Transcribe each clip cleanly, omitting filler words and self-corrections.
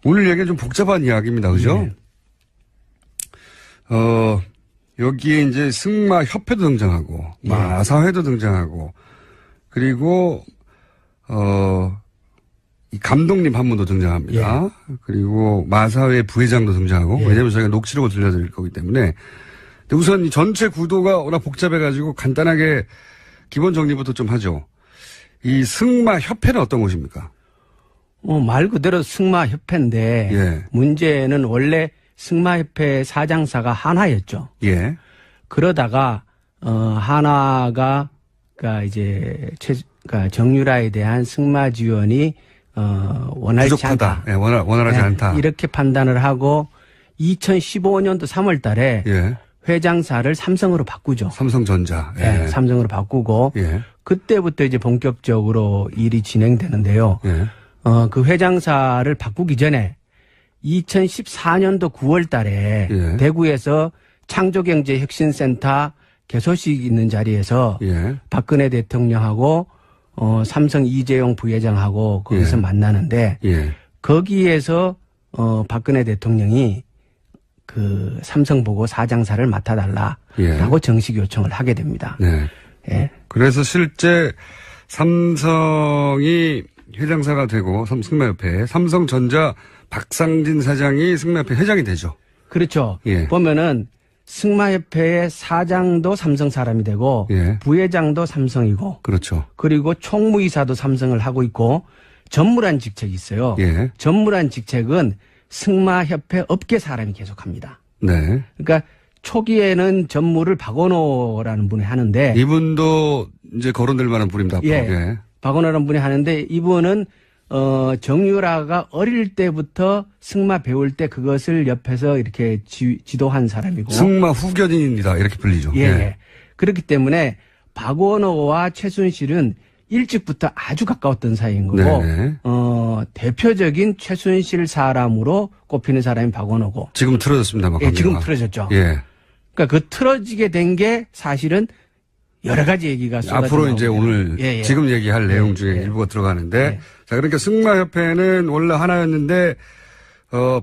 오늘 얘기는 좀 복잡한 이야기입니다. 그죠? 네. 여기에 이제 승마협회도 등장하고, 예. 마사회도 등장하고, 그리고, 이 감독님 한 분도 등장합니다. 예. 그리고 마사회 부회장도 등장하고, 예. 왜냐면 저희가 녹취록을 들려드릴 거기 때문에. 근데 우선 이 전체 구도가 워낙 복잡해가지고 간단하게 기본 정리부터 좀 하죠. 이 승마협회는 어떤 곳입니까? 말 그대로 승마협회인데 예. 문제는 원래 승마협회 사장사가 한화였죠. 예. 그러다가 한화가 그러니까 이제 그러니까 정유라에 대한 승마 지원이 원활치 부족하다. 않다. 예, 원활하지 네, 않다. 이렇게 판단을 하고 2015년도 3월 달에 예. 회장사를 삼성으로 바꾸죠. 삼성전자. 예. 네, 삼성으로 바꾸고 예. 그때부터 이제 본격적으로 일이 진행되는데요. 예. 그 회장사를 바꾸기 전에 2014년도 9월 달에 예. 대구에서 창조경제혁신센터 개소식 있는 자리에서 예. 박근혜 대통령하고 삼성 이재용 부회장하고 거기서 예. 만나는데 예. 거기에서 박근혜 대통령이 그 삼성 보고 사장사를 맡아달라라고 예. 정식 요청을 하게 됩니다. 네. 예. 그래서 실제 삼성이 회장사가 되고 승마협회 삼성전자 박상진 사장이 승마협회 회장이 되죠. 그렇죠. 예. 보면은 승마협회의 사장도 삼성 사람이 되고 예. 부회장도 삼성이고 그렇죠. 그리고 총무이사도 삼성을 하고 있고 전무란 직책이 있어요. 예. 전무란 직책은 승마협회 업계 사람이 계속합니다. 네. 그러니까 초기에는 전무를 박원호라는 분이 하는데 이분도 이제 거론될 만한 분입니다. 앞으로. 예. 예. 박원호라는 분이 하는데 이분은 정유라가 어릴 때부터 승마 배울 때 그것을 옆에서 이렇게 지도한 사람이고 승마 후견인입니다. 이렇게 불리죠. 예, 예. 그렇기 때문에 박원호와 최순실은 일찍부터 아주 가까웠던 사이인 거고 네네. 대표적인 최순실 사람으로 꼽히는 사람이 박원호고 지금 틀어졌습니다. 막 예, 지금 관계가. 틀어졌죠. 예. 그러니까 그 틀어지게 된 게 사실은 여러 가지 얘기가 앞으로 이제 오늘 예, 예. 지금 얘기할 내용 중에 예. 일부가 들어가는데 예. 자 그러니까 승마협회는 원래 하나였는데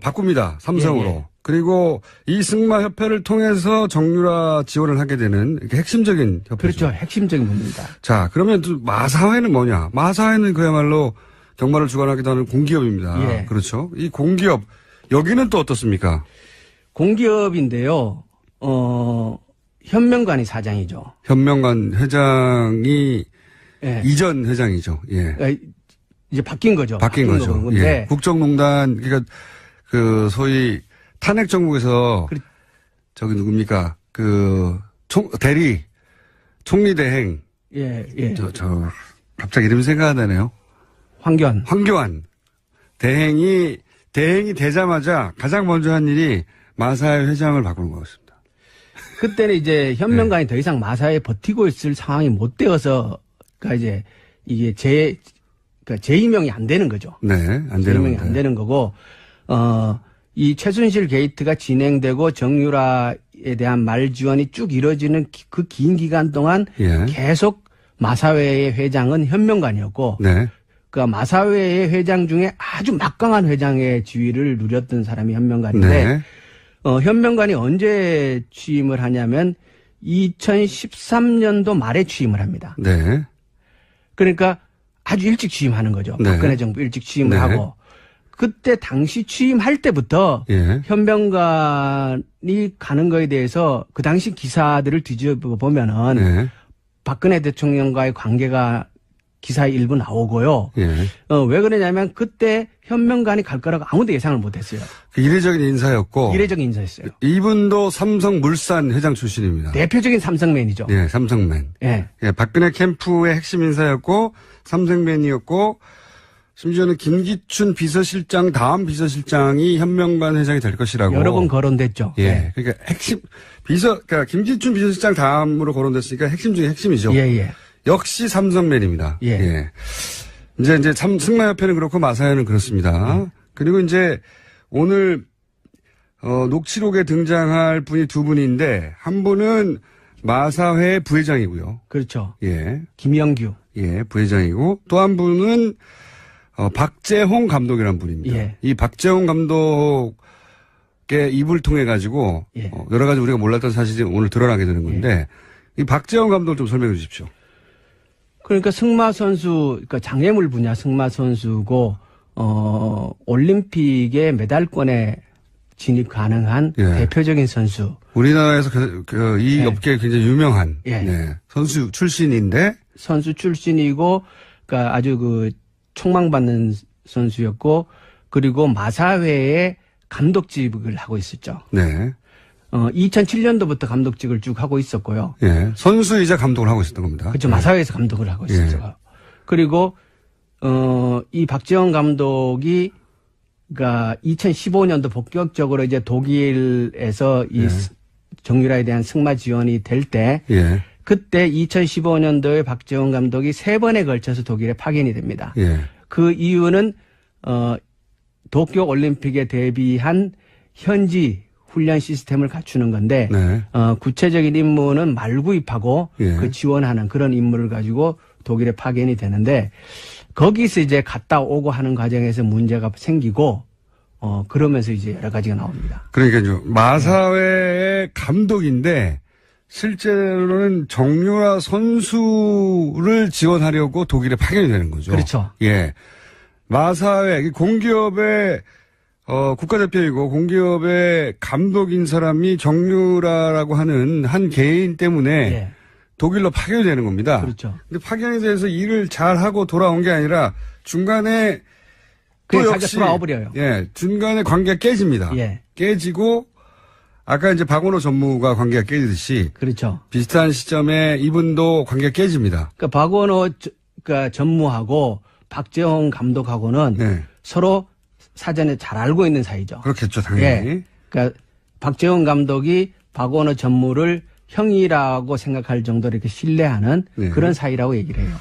바꿉니다. 삼성으로. 예, 예. 그리고 이 승마협회를 통해서 정유라 지원을 하게 되는 이렇게 핵심적인 협회죠. 그렇죠. 핵심적인 부분입니다. 자 그러면 또 마사회는 뭐냐? 마사회는 그야말로 경마를 주관하기도 하는 공기업입니다. 예. 그렇죠. 이 공기업 여기는 또 어떻습니까? 공기업인데요. 현명관이 사장이죠. 현명관 회장이 예. 이전 회장이죠. 예. 이제 바뀐 거죠. 바뀐 거죠. 건데 예. 국정농단, 그러니까 그 소위 탄핵 정국에서 저기 누굽니까? 그 총리 대행. 예, 예. 갑자기 이름이 생각 안 나네요. 황교안. 대행이 되자마자 가장 먼저 한 일이 마사회 회장을 바꾸는 거였습니다. 그때는 이제 현명관이 더 이상 마사에 버티고 있을 상황이 못 되어서, 그러니까 이제 이게 그러니까 재임명이 안 되는 거죠. 네, 안 되는 재임명이 건데. 안 되는 거고, 이 최순실 게이트가 진행되고 정유라에 대한 말 지원이 쭉 이루어지는 그 긴 기간 동안 예. 계속 마사회의 회장은 현명관이었고, 네. 그 마사회의 회장 중에 아주 막강한 회장의 지위를 누렸던 사람이 현명관인데, 네. 현명관이 언제 취임을 하냐면 2013년도 말에 취임을 합니다. 네. 그러니까 아주 일찍 취임하는 거죠. 네. 박근혜 정부 일찍 취임을 네. 하고. 그때 당시 취임할 때부터 예. 현명관이 가는 거에 대해서 그 당시 기사들을 뒤집어 보면은 네. 박근혜 대통령과의 관계가 기사에 일부 나오고요. 예. 왜 그러냐면 그때 현명관이 갈 거라고 아무도 예상을 못 했어요. 이례적인 인사였고. 이례적인 인사였어요. 이분도 삼성물산 회장 출신입니다. 대표적인 삼성맨이죠. 예, 삼성맨. 예. 예, 박근혜 캠프의 핵심 인사였고, 삼성맨이었고, 심지어는 김기춘 비서실장, 다음 비서실장이 현명관 회장이 될 것이라고. 여러 번 거론됐죠. 예. 예. 그러니까 그러니까 김기춘 비서실장 다음으로 거론됐으니까 핵심 중에 핵심이죠. 예, 예. 역시 삼성맨입니다. 예. 이제 승마협회는 그렇고 마사회는 그렇습니다. 그리고 이제 오늘, 녹취록에 등장할 분이 두 분인데, 한 분은 마사회 부회장이고요. 그렇죠. 예. 김영규. 예, 부회장이고, 또 한 분은, 박재홍 감독이라는 분입니다. 예. 이 박재홍 감독의 입을 통해 가지고 예. 여러 가지 우리가 몰랐던 사실이 오늘 드러나게 되는 건데 이 박재홍 감독 좀 설명해 주십시오. 그러니까 승마 선수, 그러니까 장애물 분야 승마 선수고 올림픽의 메달권에 진입 가능한 예. 대표적인 선수. 우리나라에서 이 예. 업계에 굉장히 유명한 예. 네, 선수 출신인데 선수 출신이고, 그러니까 아주 그 촉망받는 선수였고, 그리고 마사회의 감독직을 하고 있었죠. 네. 2007년도부터 감독직을 쭉 하고 있었고요. 예. 선수이자 감독을 하고 있었던 겁니다. 그렇죠. 마사회에서 감독을 하고 있었죠. 예. 그리고 이 박재홍 감독이 그러니까 2015년도 본격적으로 이제 독일에서 이 정유라에 대한 승마 지원이 될 때 예. 그때 2015년도에 박재홍 감독이 3번에 걸쳐서 독일에 파견이 됩니다. 예. 그 이유는 도쿄 올림픽에 대비한 현지 훈련 시스템을 갖추는 건데 네. 구체적인 임무는 말 구입하고 예. 그 지원하는 그런 임무를 가지고 독일에 파견이 되는데 거기서 이제 갔다 오고 하는 과정에서 문제가 생기고 그러면서 이제 여러 가지가 나옵니다. 그러니까요. 마사회의 감독인데 실제로는 정유라 선수를 지원하려고 독일에 파견이 되는 거죠. 그렇죠. 예. 마사회 공기업의 국가대표이고 공기업의 감독인 사람이 정유라라고 하는 한 개인 때문에 예. 독일로 파견이 되는 겁니다. 그렇죠. 근데 파견이 돼서 일을 잘하고 돌아온 게 아니라 중간에 또 그게 역시 돌아와 버려요. 예, 중간에 관계가 깨집니다. 예. 깨지고 아까 이제 박원호 전무가 관계가 깨지듯이 그렇죠. 비슷한 시점에 이분도 관계가 깨집니다. 그러니까 박원호 그러니까 전무하고 박재홍 감독하고는 네. 서로 사전에 잘 알고 있는 사이죠. 그렇겠죠, 당연히. 예. 그러니까 박재홍 감독이 박원호 전무를 형이라고 생각할 정도로 이렇게 신뢰하는 네. 그런 사이라고 얘기를 해요.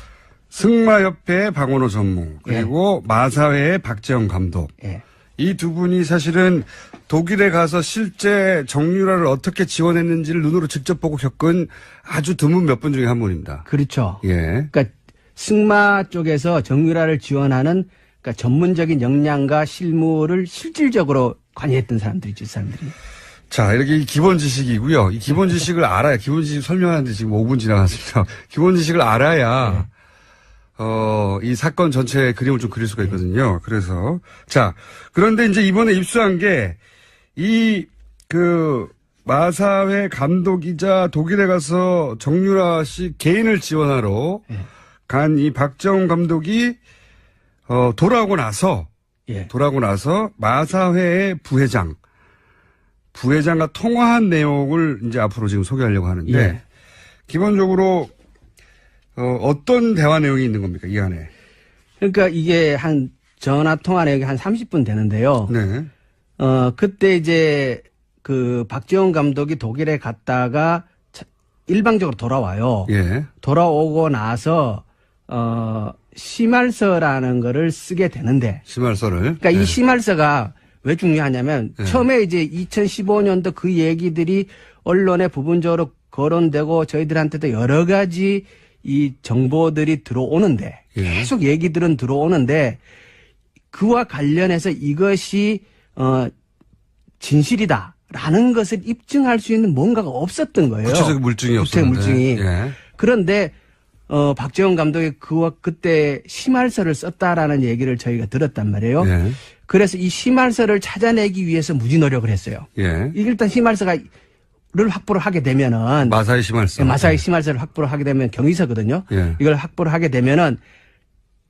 승마협회의 박원호 전무 그리고 마사회의 박재홍 감독. 예. 이 두 분이 사실은 독일에 가서 실제 정유라를 어떻게 지원했는지를 눈으로 직접 보고 겪은 아주 드문 몇 분 중에 한 분입니다. 그렇죠. 예. 그러니까 승마 쪽에서 정유라를 지원하는 그러니까 전문적인 역량과 실무를 실질적으로 관여했던 사람들이죠, 이 사람들이. 자, 이렇게 기본 지식이고요. 이 기본 지식을 알아야, 기본 지식 설명하는데 지금 5분 지나갔습니다. 기본 지식을 알아야, 이 사건 전체의 그림을 좀 그릴 수가 있거든요. 그래서. 자, 그런데 이제 이번에 입수한 게, 마사회 감독이자 독일에 가서 정유라 씨 개인을 지원하러 간 이 박재홍 감독이, 돌아오고 나서 마사회의 부회장과 통화한 내용을 이제 앞으로 지금 소개하려고 하는데, 예. 기본적으로, 어떤 대화 내용이 있는 겁니까, 이 안에? 그러니까 이게 한 전화 통화 내역이 한 30분 되는데요. 네. 그때 이제 그 박재홍 감독이 독일에 갔다가 일방적으로 돌아와요. 예. 돌아오고 나서 심할서라는 거를 쓰게 되는데 심할서를. 그러니까 이 심할서가 왜 중요하냐면 처음에 이제 2015년도 그 얘기들이 언론에 부분적으로 거론되고 저희들한테도 여러 가지 이 정보들이 들어오는데 계속 얘기들은 들어오는데 그와 관련해서 이것이 진실이다라는 것을 입증할 수 있는 뭔가가 없었던 거예요. 구체적 물증이 없었는데. 물증이. 예. 그런데 박재홍 감독이 그때 심할서를 썼다라는 얘기를 저희가 들었단 말이에요. 예. 그래서 이 심할서를 찾아내기 위해서 무지 노력을 했어요. 예. 일단 심할서를 확보를 하게 되면은 마사회 심할서. 마사회 심할서를 확보를 하게 되면 경위서거든요. 예. 이걸 확보를 하게 되면은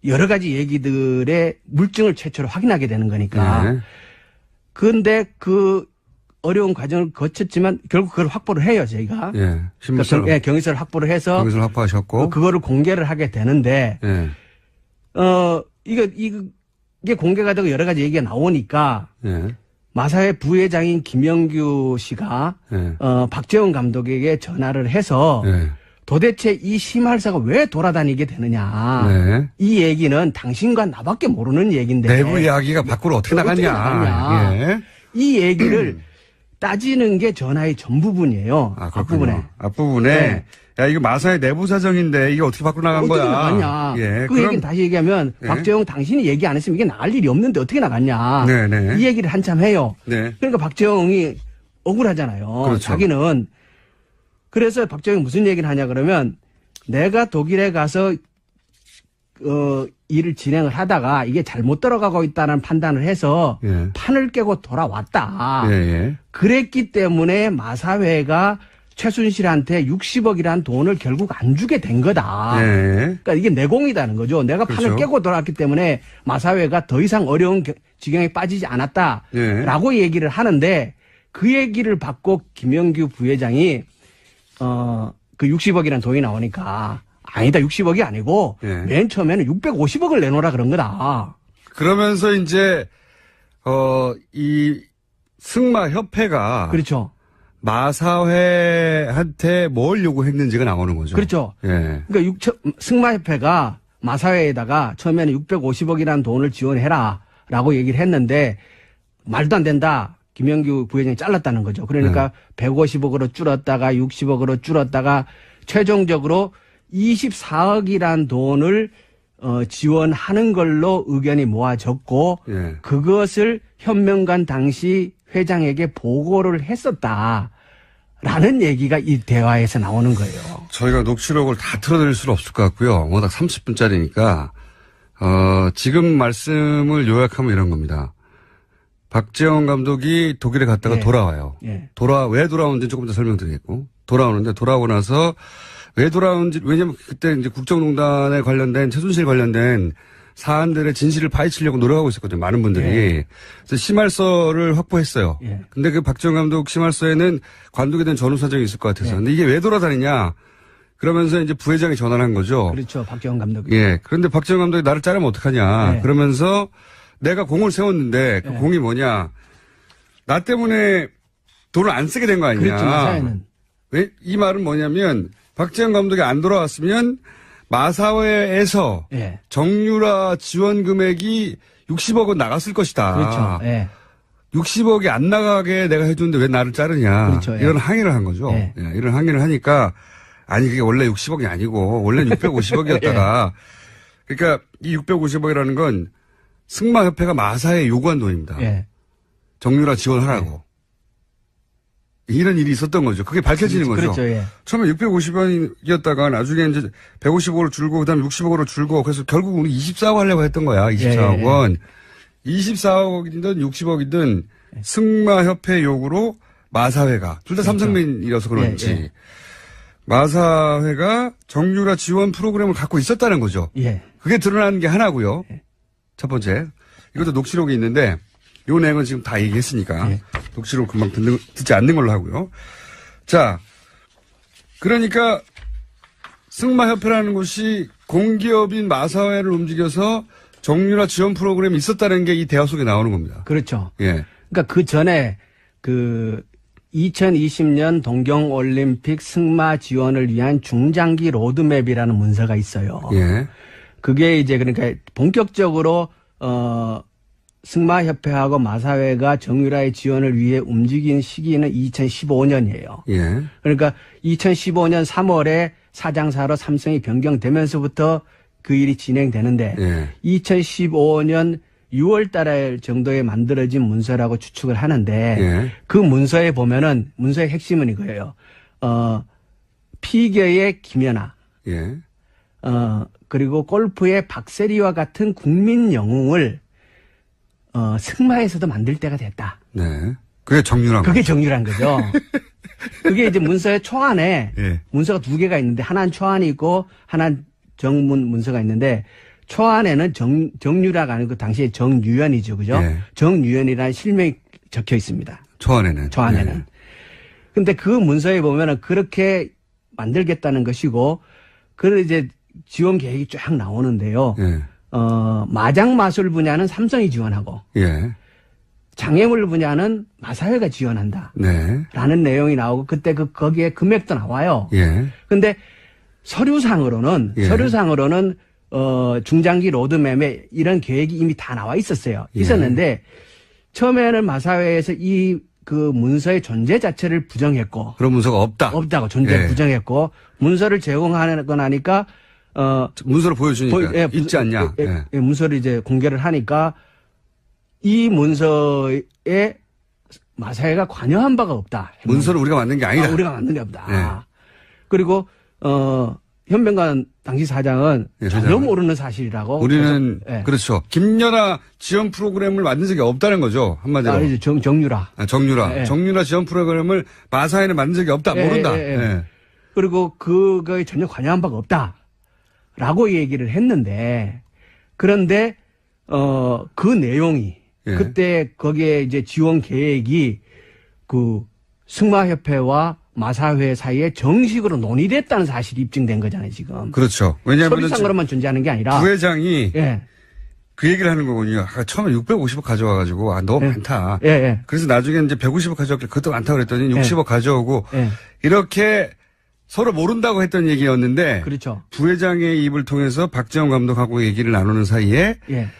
여러 가지 얘기들의 물증을 최초로 확인하게 되는 거니까. 예. 그런데 그 어려운 과정을 거쳤지만 결국 그걸 확보를 해요, 저희가. 예. 심할서. 그러니까 경위서를 확보를 해서 경위서를 확보하셨고. 그거를 공개를 하게 되는데 예. 이게 공개가 되고 여러 가지 얘기가 나오니까 예. 마사회 부회장인 김영규 씨가 예. 박재홍 감독에게 전화를 해서 예. 도대체 이 심할서가 왜 돌아다니게 되느냐. 네. 이 얘기는 당신과 나밖에 모르는 얘기인데. 내부 이야기가 밖으로 어떻게 나갔냐. 예. 이 얘기를 따지는 게 전화의 전부분이에요. 아, 앞부분에. 앞부분에. 네. 야, 이거 마사의 내부 사정인데 이게 어떻게 밖으로 나간 어떻게 거야? 나갔냐. 예. 그 얘기는 다시 얘기하면 네. 박재홍 당신이 얘기 안 했으면 이게 나갈 일이 없는데 어떻게 나갔냐. 네네. 이 얘기를 한참 해요. 네. 그러니까 박재홍이 억울하잖아요. 그렇죠. 자기는. 그래서 박재홍이 무슨 얘기를 하냐 그러면 내가 독일에 가서 일을 진행을 하다가 이게 잘못 들어가고 있다는 판단을 해서 예. 판을 깨고 돌아왔다. 예, 예. 그랬기 때문에 마사회가 최순실한테 60억이라는 돈을 결국 안 주게 된 거다. 예. 그러니까 이게 내공이다는 거죠. 내가 판을 그렇죠. 깨고 돌아왔기 때문에 마사회가 더 이상 어려운 지경에 빠지지 않았다라고 얘기를 하는데 그 얘기를 받고 김영규 부회장이 그 60억이라는 돈이 나오니까 아니다 60억이 아니고 예. 맨 처음에는 650억을 내놓으라 그런 거다. 그러면서 이제 이 승마협회가 그렇죠. 마사회한테 뭘 요구했는지가 나오는 거죠. 그렇죠. 예. 그러니까 승마협회가 마사회에다가 처음에는 650억이라는 돈을 지원해라라고 얘기를 했는데 말도 안 된다. 김영규 부회장이 잘랐다는 거죠. 그러니까 150억으로 줄었다가 60억으로 줄었다가 최종적으로 24억이란 돈을 지원하는 걸로 의견이 모아졌고 예. 그것을 현명관 당시 회장에게 보고를 했었다라는 얘기가 이 대화에서 나오는 거예요. 저희가 녹취록을 다 틀어드릴 수는 없을 것 같고요. 워낙 30분짜리니까 지금 말씀을 요약하면 이런 겁니다. 박재홍 감독이 독일에 갔다가 예. 돌아와요. 예. 왜 돌아오는지 조금 더 설명드리겠고. 돌아오는데 돌아오고 나서 왜 돌아오는지, 왜냐면 그때 이제 국정농단에 관련된, 최순실 관련된 사안들의 진실을 파헤치려고 노력하고 있었거든요. 많은 분들이. 예. 그래서 심할서를 확보했어요. 예. 근데 그 박재홍 감독 심할서에는 관두게 된 전후 사정이 있을 것 같아서. 예. 근데 이게 왜 돌아다니냐. 그러면서 이제 부회장이 전화를 한 거죠. 그렇죠. 박재홍 감독이. 예. 그런데 박재홍 감독이 나를 자르면 어떡하냐. 예. 그러면서 내가 공을 세웠는데 그 예. 공이 뭐냐. 나 때문에 돈을 안 쓰게 된 거 아니냐. 그렇죠. 마사회는. 왜? 이 말은 뭐냐면 박재홍 감독이 안 돌아왔으면 마사회에서 예. 정유라 지원 금액이 60억은 나갔을 것이다. 그렇죠. 예. 60억이 안 나가게 내가 해줬는데 왜 나를 자르냐. 그렇죠. 예. 이런 항의를 한 거죠. 예. 예, 이런 항의를 하니까 아니 그게 원래 60억이 아니고 원래는 650억이었다가 그러니까 이 650억이라는 건 승마협회가 마사에 요구한 돈입니다. 예. 정유라 지원하라고. 이런 일이 있었던 거죠. 그게 밝혀지는 거죠. 그렇죠. 예. 처음에 650원이었다가 나중에 이제 150억으로 줄고 그다음에 60억으로 줄고 그래서 결국 우리 24억 하려고 했던 거야. 24억 원. 24억이든 60억이든 승마협회 요구로 마사회가 둘 다 삼성맨이라서 그런지 예. 마사회가 정유라 지원 프로그램을 갖고 있었다는 거죠. 예. 그게 드러나는 게 하나고요. 첫 번째. 이것도 녹취록이 있는데 요 내용은 지금 다 얘기했으니까 예. 녹취록 금방 듣지 않는 걸로 하고요. 자, 그러니까 승마협회라는 곳이 공기업인 마사회를 움직여서 정유라 지원 프로그램이 있었다는 게 이 대화 속에 나오는 겁니다. 그렇죠. 예. 그러니까 그 전에 그 2020년 동경올림픽 승마 지원을 위한 중장기 로드맵이라는 문서가 있어요. 예. 그게 이제 그러니까 본격적으로 승마협회하고 마사회가 정유라의 지원을 위해 움직인 시기는 2015년이에요. 예. 그러니까 2015년 3월에 사장사로 삼성이 변경되면서부터 그 일이 진행되는데 예. 2015년 6월 달 정도에 만들어진 문서라고 추측을 하는데 예. 그 문서에 보면은 문서의 핵심은 이거예요. 피겨의 김연아, 예. 그리고 골프의 박세리와 같은 국민 영웅을 승마에서도 만들 때가 됐다. 네. 그게 정유라. 그게 정유라는 거죠. 그게 이제 문서의 초안에 예. 문서가 두 개가 있는데 하나는 초안이 있고 하나는 정문 문서가 있는데 초안에는 정유라가 아니고 당시에 정유연이죠. 그죠? 예. 정유연이라는 실명이 적혀 있습니다. 초안에는. 초안에는. 예. 근데 그 문서에 보면은 그렇게 만들겠다는 것이고 그 이제 지원 계획이 쫙 나오는데요. 예. 마장 마술 분야는 삼성이 지원하고 예. 장애물 분야는 마사회가 지원한다. 네. 라는 내용이 나오고 그때 거기에 금액도 나와요. 예. 근데 서류상으로는 예. 중장기 로드맵에 이런 계획이 이미 다 나와 있었어요. 예. 있었는데 처음에는 마사회에서 이 그 문서의 존재 자체를 부정했고 그런 문서가 없다. 없다고 존재 예. 부정했고 문서를 제공하고 나니까 문서를 보여주니까 있지 않냐. 예. 문서를 이제 공개를 하니까 이 문서에 마사회가 관여한 바가 없다. 문서를 우리가 만든 게 아니다. 우리가 만든 게 없다. 예. 그리고 현명관 당시 사장은 예, 전혀 사장은. 모르는 사실이라고. 우리는 그래서, 예. 그렇죠. 김연아 지원 프로그램을 만든 적이 없다는 거죠. 한마디로. 이제 정유라. 정유라. 예. 정유라 지원 프로그램을 마사회는 만든 적이 없다. 예, 모른다. 예, 예. 예. 그리고 그거에 전혀 관여한 바가 없다라고 얘기를 했는데 그런데 그 내용이 예. 그때 거기에 이제 지원 계획이 그 승마협회와 마사회 사이에 정식으로 논의됐다는 사실이 입증된 거잖아요, 지금. 그렇죠. 왜냐하면 서류상으로만 존재하는 게 아니라. 부회장이 예. 그 얘기를 하는 거군요. 처음에 650억 가져와가지고 너무 예. 많다. 예, 예. 그래서 나중에 이제 150억 가져왔길래 그것도 많다 그랬더니 60억 가져오고 예. 이렇게 서로 모른다고 했던 얘기였는데 그렇죠. 부회장의 입을 통해서 박재홍 감독하고 얘기를 나누는 사이에 예.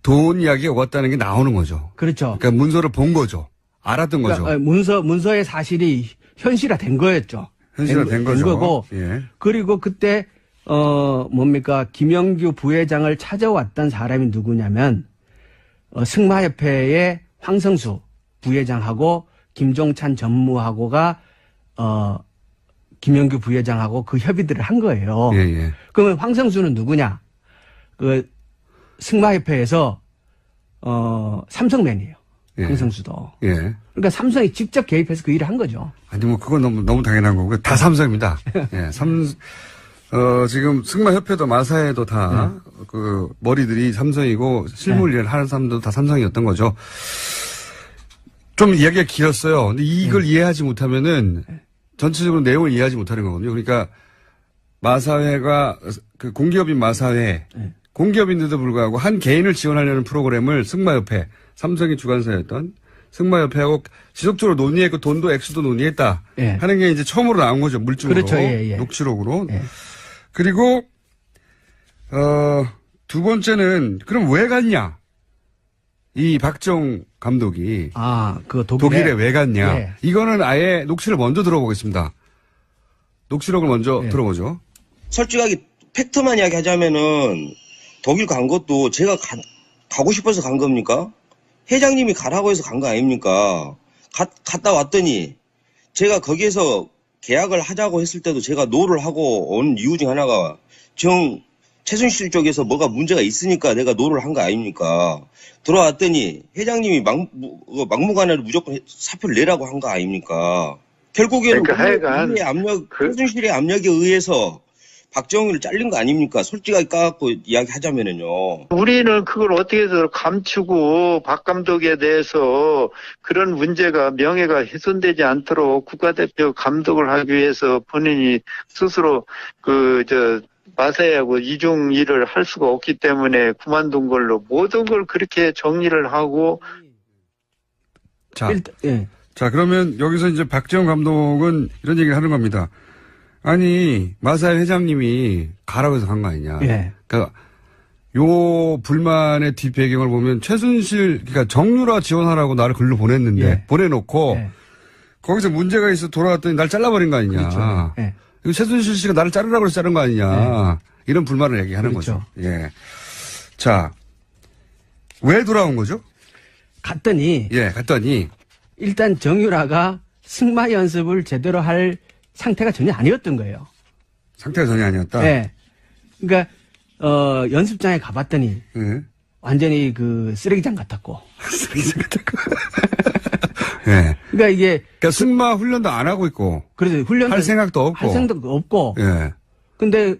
돈 이야기가 왔다는 게 나오는 거죠. 그렇죠. 그러니까 문서를 본 거죠. 알았던 거죠. 그러니까 문서의 사실이 현실화된 거였죠. 현실화된 거죠. 거고. 예. 그리고 그때 김영규 부회장을 찾아왔던 사람이 누구냐면 승마협회의 황성수 부회장하고 김종찬 전무하고가 김영규 부회장하고 그 협의들을 한 거예요. 예, 예. 그러면 황성수는 누구냐? 그 승마협회에서 삼성맨이에요. 예. 황성수도. 예. 그러니까 삼성이 직접 개입해서 그 일을 한 거죠. 아니, 그건 너무 당연한 거고. 다 삼성입니다. 예. 지금 승마협회도 마사회도 다, 머리들이 삼성이고, 실물 일을 하는 사람도 다 삼성이었던 거죠. 좀 이야기가 길었어요. 근데 이걸 이해하지 못하면은, 전체적으로 내용을 이해하지 못하는 거거든요. 그러니까, 마사회가, 그 공기업인 마사회, 공기업인데도 불구하고 한 개인을 지원하려는 프로그램을 승마협회, 삼성이 주관사였던 승마협회하고 지속적으로 논의했고 돈도 액수도 논의했다 예. 하는 게 이제 처음으로 나온 거죠. 물증으로. 그렇죠. 예, 예. 녹취록으로. 예. 그리고 두 번째는 그럼 왜 갔냐? 이 박정 감독이 그 독일에 왜 갔냐? 예. 이거는 아예 녹취를 먼저 들어보겠습니다. 녹취록을 먼저 들어보죠. 솔직하게 팩트만 이야기하자면은 독일 간 것도 제가 가고 싶어서 간 겁니까? 회장님이 가라고 해서 간 거 아닙니까? 갔다 왔더니 제가 거기에서 계약을 하자고 했을 때도 제가 노를 하고 온 이유 중 하나가 최순실 쪽에서 뭐가 문제가 있으니까 내가 노를 한 거 아닙니까? 들어왔더니 회장님이 막무가내로 무조건 사표를 내라고 한 거 아닙니까? 결국에는 그러니까 최순실의 압력에 의해서 박정희를 잘린 거 아닙니까? 솔직하게 까갖고 이야기하자면은요. 우리는 그걸 어떻게 해서 감추고 박 감독에 대해서 그런 문제가 명예가 훼손되지 않도록 국가대표 감독을 하기 위해서 본인이 스스로 마사회하고 이중 일을 할 수가 없기 때문에 그만둔 걸로 모든 걸 그렇게 정리를 하고. 자, 자, 그러면 여기서 이제 박재홍 감독은 이런 얘기를 하는 겁니다. 아니, 마사회 회장님이 가라고 해서 간 거 아니냐. 예. 그러니까 요 불만의 뒷배경을 보면 최순실, 그러니까 정유라 지원하라고 나를 글로 보냈는데, 예. 보내놓고, 예. 거기서 문제가 있어 돌아왔더니 날 잘라버린 거 아니냐. 그렇죠. 예. 이거 최순실 씨가 나를 자르라고 해서 자른 거 아니냐. 이런 불만을 얘기하는 그렇죠. 거죠. 예. 자, 왜 돌아온 거죠? 갔더니 일단 정유라가 승마 연습을 제대로 할 상태가 전혀 아니었던 거예요. 상태가 전혀 아니었다? 네. 그러니까, 연습장에 가봤더니, 예. 완전히 그 쓰레기장 같았고. 예. 그러니까 이게. 그러니까 승마 훈련도 안 하고 있고. 그래서 훈련도. 할 생각도 없고. 할 생각도 없고. 예. 근데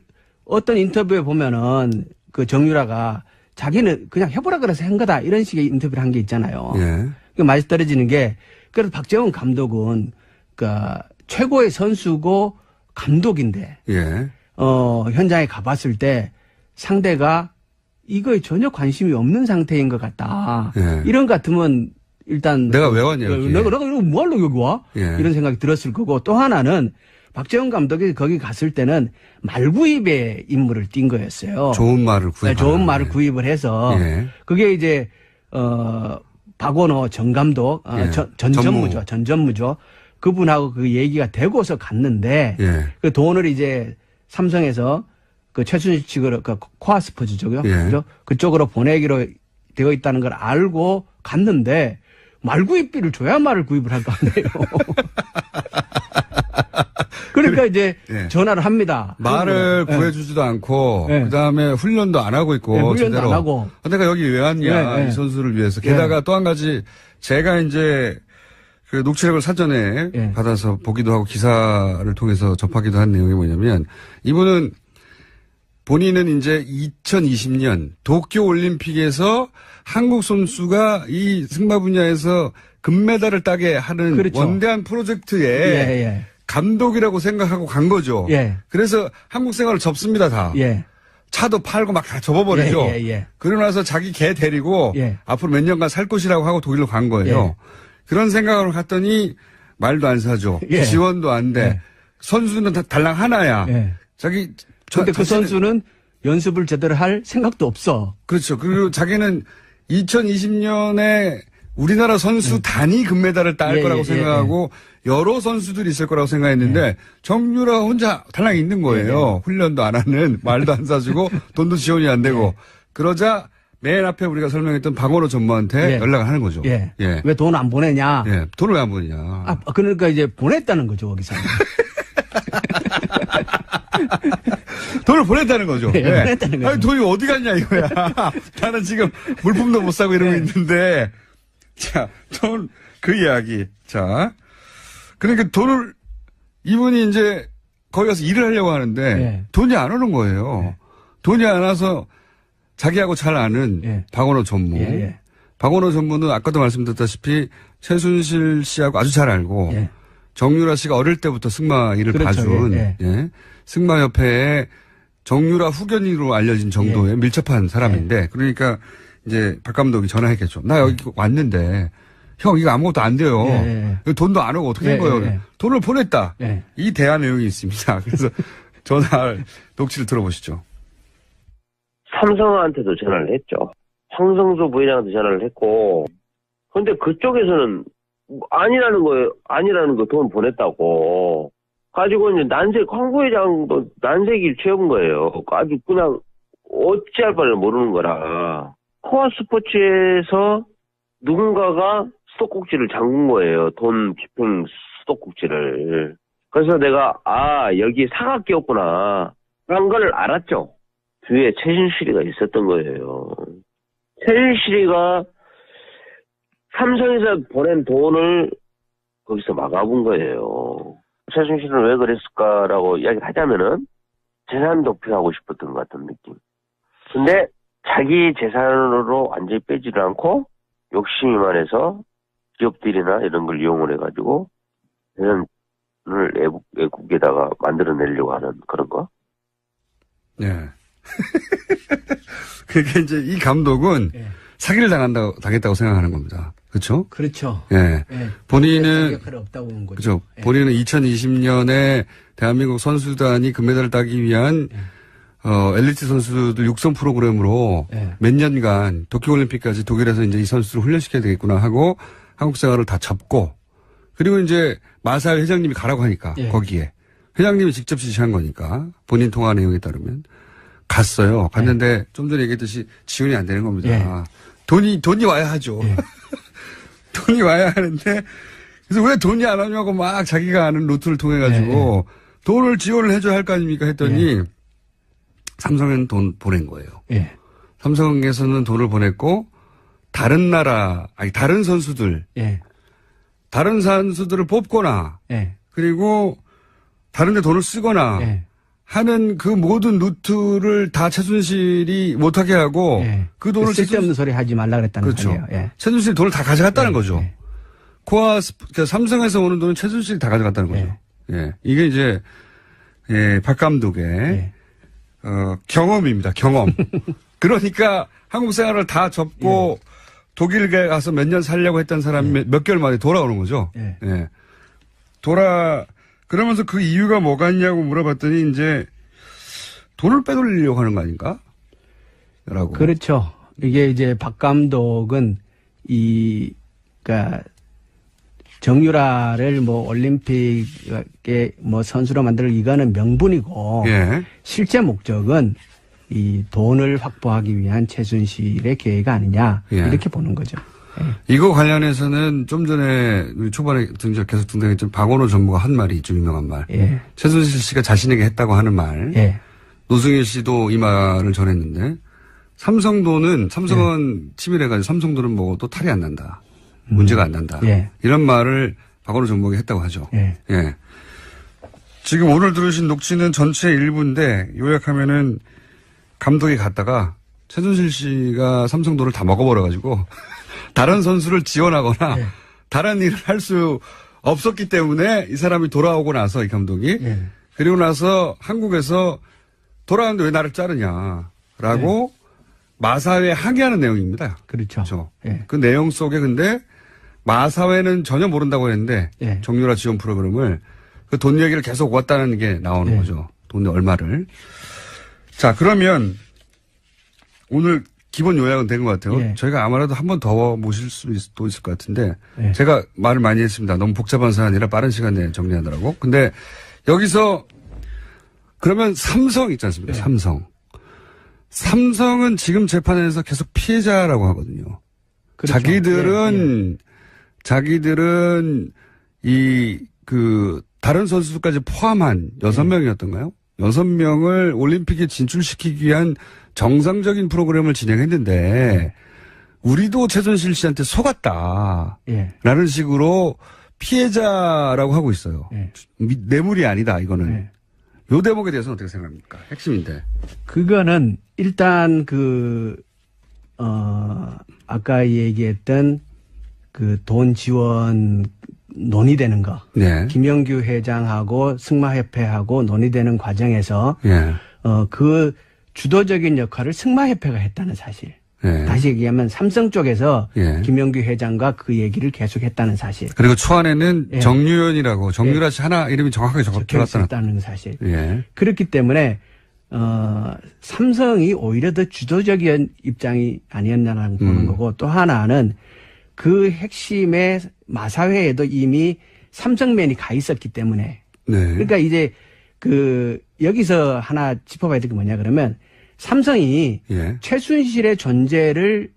어떤 인터뷰에 보면은 그 정유라가 자기는 그냥 해보라 그래서 한 거다. 이런 식의 인터뷰를 한 게 있잖아요. 예. 그 맛이 떨어지는 게, 그래서 박재홍 감독은, 그니까 최고의 선수고 감독인데, 예. 현장에 가봤을 때 상대가 이거에 전혀 관심이 없는 상태인 것 같다. 예. 이런 것 같으면 일단 내가 왜 왔냐, 여기. 내가 뭐 하려고 여기 와? 예. 이런 생각이 들었을 거고 또 하나는 박재홍 감독이 거기 갔을 때는 말구입의 임무를 띈 거였어요. 좋은 말을 구입. 좋은 말을 구입을 해서 예. 그게 이제 박원호 전 감독, 예. 전 전무죠. 그분하고 그 얘기가 되고서 갔는데 예. 그 돈을 이제 삼성에서 그 최순실 측으로 그 코아스포츠죠. 예. 그죠? 그쪽으로 보내기로 되어 있다는 걸 알고 갔는데 말구입비를 줘야 말을 구입을 할 거 아니에요. 그러니까 이제 예. 전화를 합니다. 말을 예. 구해주지도 않고 예. 그다음에 훈련도 안 하고 있고 예, 훈련도 제대로. 안 하고. 내가 여기 왜 왔냐 예, 예. 이 선수를 위해서. 게다가 또 한 가지 제가 이제 그 녹취록을 사전에 예. 받아서 보기도 하고 기사를 통해서 접하기도 한 내용이 뭐냐면 이분은 본인은 이제 2020년 도쿄올림픽에서 한국 선수가 이 승마 분야에서 금메달을 따게 하는 그렇죠. 원대한 프로젝트에 예. 감독이라고 생각하고 간 거죠. 예. 그래서 한국 생활을 접습니다, 다. 예. 차도 팔고 막 다 접어버리죠. 예. 그러고 나서 자기 개 데리고 예. 앞으로 몇 년간 살 것이라고 하고 독일로 간 거예요. 예. 그런 생각으로 갔더니 말도 안 사줘. 예. 지원도 안 돼. 예. 선수는 다 달랑 하나야. 예. 자기 근데 그 자신은- 선수는 연습을 제대로 할 생각도 없어. 그렇죠. 그리고 자기는 2020년에 우리나라 선수 단위 금메달을 딸 예, 거라고 예, 생각하고 여러 선수들이 있을 거라고 생각했는데 정유라 혼자 달랑 있는 거예요. 훈련도 안 하는, 말도 안 사주고 돈도 지원이 안 되고. 그러자 맨 앞에 우리가 설명했던 박원호 전무한테 예. 연락을 하는 거죠. 예. 예. 왜 돈 안 보내냐? 예. 돈을 왜 안 보내냐. 그러니까 이제 보냈다는 거죠, 거기서. 돈을 보냈다는 거죠. 예, 보냈다는 거죠. 아니, 돈이 어디 갔냐 이거야. 나는 지금 물품도 못 사고 이러고 있는데. 자, 그 이야기. 자. 그러니까 돈을, 이분이 이제 거기 가서 일을 하려고 하는데 예. 돈이 안 오는 거예요. 돈이 안 와서 자기하고 잘 아는 예. 박원호 전무. 예. 박원호 전무는 아까도 말씀드렸다시피 최순실 씨하고 아주 잘 알고 예. 정유라 씨가 어릴 때부터 승마 일을 그렇죠. 봐준 예. 승마협회의 정유라 후견인으로 알려진 정도의 밀접한 사람인데 그러니까 이제 박 감독이 전화했겠죠. 나 여기 왔는데 형 이거 아무것도 안 돼요. 예. 돈도 안 오고 어떻게 된 예, 거예요? 예. 돈을 보냈다. 예. 이 대화 내용이 있습니다. 그래서 전화 녹취를 들어보시죠. 삼성한테도 전화를 했죠. 황성수 부회장한테 전화를 했고, 근데 그쪽에서는 아니라는 거 돈 보냈다고. 가지고 이제 황 부회장도 난색일 채운 거예요. 아주 그냥 어찌할 바를 모르는 거라. 코아 스포츠에서 누군가가 수도꼭지를 잠근 거예요. 돈 집행 수도꼭지를. 그래서 내가, 여기 사각기였구나. 라는 걸 알았죠. 뒤에 최순실이가 있었던 거예요. 최순실이가 삼성에서 보낸 돈을 거기서 막아본 거예요. 최순실은 왜 그랬을까라고 이야기를 하자면은 재산 도피하고 싶었던 것 같은 느낌. 근데 자기 재산으로 완전히 빼지를 않고 욕심이 많아서 기업들이나 이런 걸 이용을 해가지고 재산을 외국에다가 만들어내려고 하는 그런 거. 네. 그러니까 이제 이 감독은 예. 사기를 당했다고 생각하는 겁니다. 그렇죠? 그렇죠. 예. 예. 본인은 역할이 없다고 본 거죠. 그죠. 예. 본인은 2020년에 대한민국 선수단이 금메달을 따기 위한 엘리트 선수들 육성 프로그램으로 예. 몇 년간 도쿄올림픽까지 독일에서 이제 이 선수를 훈련시켜야 되겠구나 하고 한국 생활을 다 접고 그리고 이제 마살 회장님이 가라고 하니까 예. 거기에 회장님이 직접 지시한 거니까 본인 통화 내용에 따르면 갔어요. 갔는데 좀 전에 얘기했듯이 지원이 안 되는 겁니다. 예. 돈이 와야 하죠. 예. 돈이 와야 하는데 그래서 왜 돈이 안 오냐고 막 자기가 아는 루트를 통해 가지고 돈을 지원을 해줘야 할 거 아닙니까 했더니 삼성에는 돈 보낸 거예요. 예. 삼성에서는 돈을 보냈고 다른 선수들 예. 다른 선수들을 뽑거나 예. 그리고 다른 데 돈을 쓰거나 예. 하는 그 모든 루트를 다 최순실이 못하게 하고 예. 그 돈을 쓸데없는 소리 하지 말라 그랬다는 그렇죠. 거예요. 예. 최순실이 돈을 다 가져갔다는 예. 거죠. 예. 그러니까 삼성에서 오는 돈은 최순실이 다 가져갔다는 거죠. 예. 이게 이제 박 감독의 예. 경험입니다. 경험. 그러니까 한국 생활을 다 접고 독일에 가서 몇 년 살려고 했던 사람이 몇 개월 만에 돌아오는 거죠. 예. 그러면서 그 이유가 뭐가 있냐고 물어봤더니 이제 돈을 빼돌리려고 하는 거 아닌가? 라고. 그렇죠. 이게 이제 박 감독은 그러니까 정유라를 뭐 올림픽에 뭐 선수로 만들 이거는 명분이고 예. 실제 목적은 이 돈을 확보하기 위한 최순실의 계획이 아니냐 예. 이렇게 보는 거죠. 이거 관련해서는 좀 전에 우리 초반에 계속 등장했던 박원호 전무가 한 말이 좀 유명한 말. 예. 최순실 씨가 자신에게 했다고 하는 말. 예. 노승일 씨도 이 말을 전했는데 삼성은 예. 치밀해가지고 삼성도는 먹어도 탈이 안 난다. 문제가 안 난다. 예. 이런 말을 박원호 전무가 했다고 하죠. 예. 예. 지금 오늘 들으신 녹취는 전체 일부인데 요약하면은 감독이 갔다가 최순실 씨가 삼성도를 다 먹어버려가지고 다른 선수를 지원하거나 예. 다른 일을 할 수 없었기 때문에 이 사람이 돌아오고 나서 이 감독이 예. 그리고 나서 한국에서 돌아왔는데 왜 나를 자르냐라고 마사회에 항의하는 내용입니다. 그렇죠. 그렇죠. 예. 그 내용 속에 근데 마사회는 전혀 모른다고 했는데 예. 정유라 지원 프로그램을 그 돈 얘기를 계속 왔다는 게 나오는 예. 거죠. 돈이 얼마를. 자, 그러면 오늘 기본 요약은 된 것 같아요. 예. 저희가 아무래도 한 번 더 모실 수도 있을 것 같은데 예. 제가 말을 많이 했습니다. 너무 복잡한 사안이라 빠른 시간 내에 정리하느라고. 근데 여기서 그러면 삼성 있지 않습니까? 예. 삼성은 지금 재판에서 계속 피해자라고 하거든요. 그렇죠. 자기들은 다른 선수들까지 포함한 6명이었던가요? 6명을 올림픽에 진출시키기 위한 정상적인 프로그램을 진행했는데 우리도 최순실 씨한테 속았다. 예. 라는 식으로 피해자라고 하고 있어요. 예. 뇌물이 아니다, 이거는. 예. 요 대목에 대해서는 어떻게 생각합니까? 핵심인데. 그거는 일단 아까 얘기했던 그 돈 지원 논의되는 거. 네. 김영규 회장하고 승마협회하고 논의되는 과정에서 예. 그 주도적인 역할을 승마협회가 했다는 사실. 예. 다시 얘기하면 삼성 쪽에서 예. 김영규 회장과 그 얘기를 계속했다는 사실. 그리고 초안에는 예. 정유연이라고 정유라 씨 하나 이름이 정확하게 들어갔다는. 적혀있다는 사실. 예. 그렇기 때문에 삼성이 오히려 더 주도적인 입장이 아니었나라는 보는 거고 또 하나는 그 핵심의 마사회에도 이미 삼성맨이 가 있었기 때문에 네. 그러니까 이제 여기서 하나 짚어봐야 될 게 뭐냐 그러면 삼성이 예. 최순실의 존재를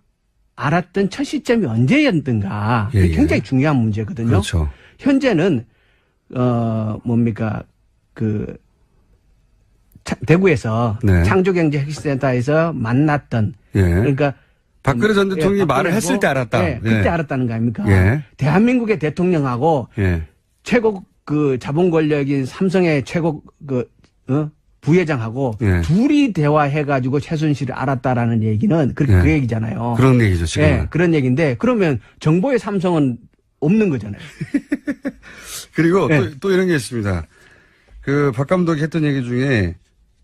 알았던 첫 시점이 언제였던가 예, 이게 예. 굉장히 중요한 문제거든요. 그렇죠. 현재는 대구에서 네. 창조경제혁신센터에서 만났던 예. 그러니까 박근혜 전 대통령이 예, 말을 했을 때 알았다. 네, 그때 예. 알았다는 거 아닙니까? 예. 대한민국의 대통령하고 예. 최고 자본 권력인 삼성의 최고 부회장하고 예. 둘이 대화해가지고 최순실을 알았다라는 얘기는 그 예. 얘기잖아요. 그런 얘기죠, 지금. 예, 그런 얘기인데 그러면 정보의 삼성은 없는 거잖아요. 그리고 예. 또 이런 게 있습니다. 박 감독이 했던 얘기 중에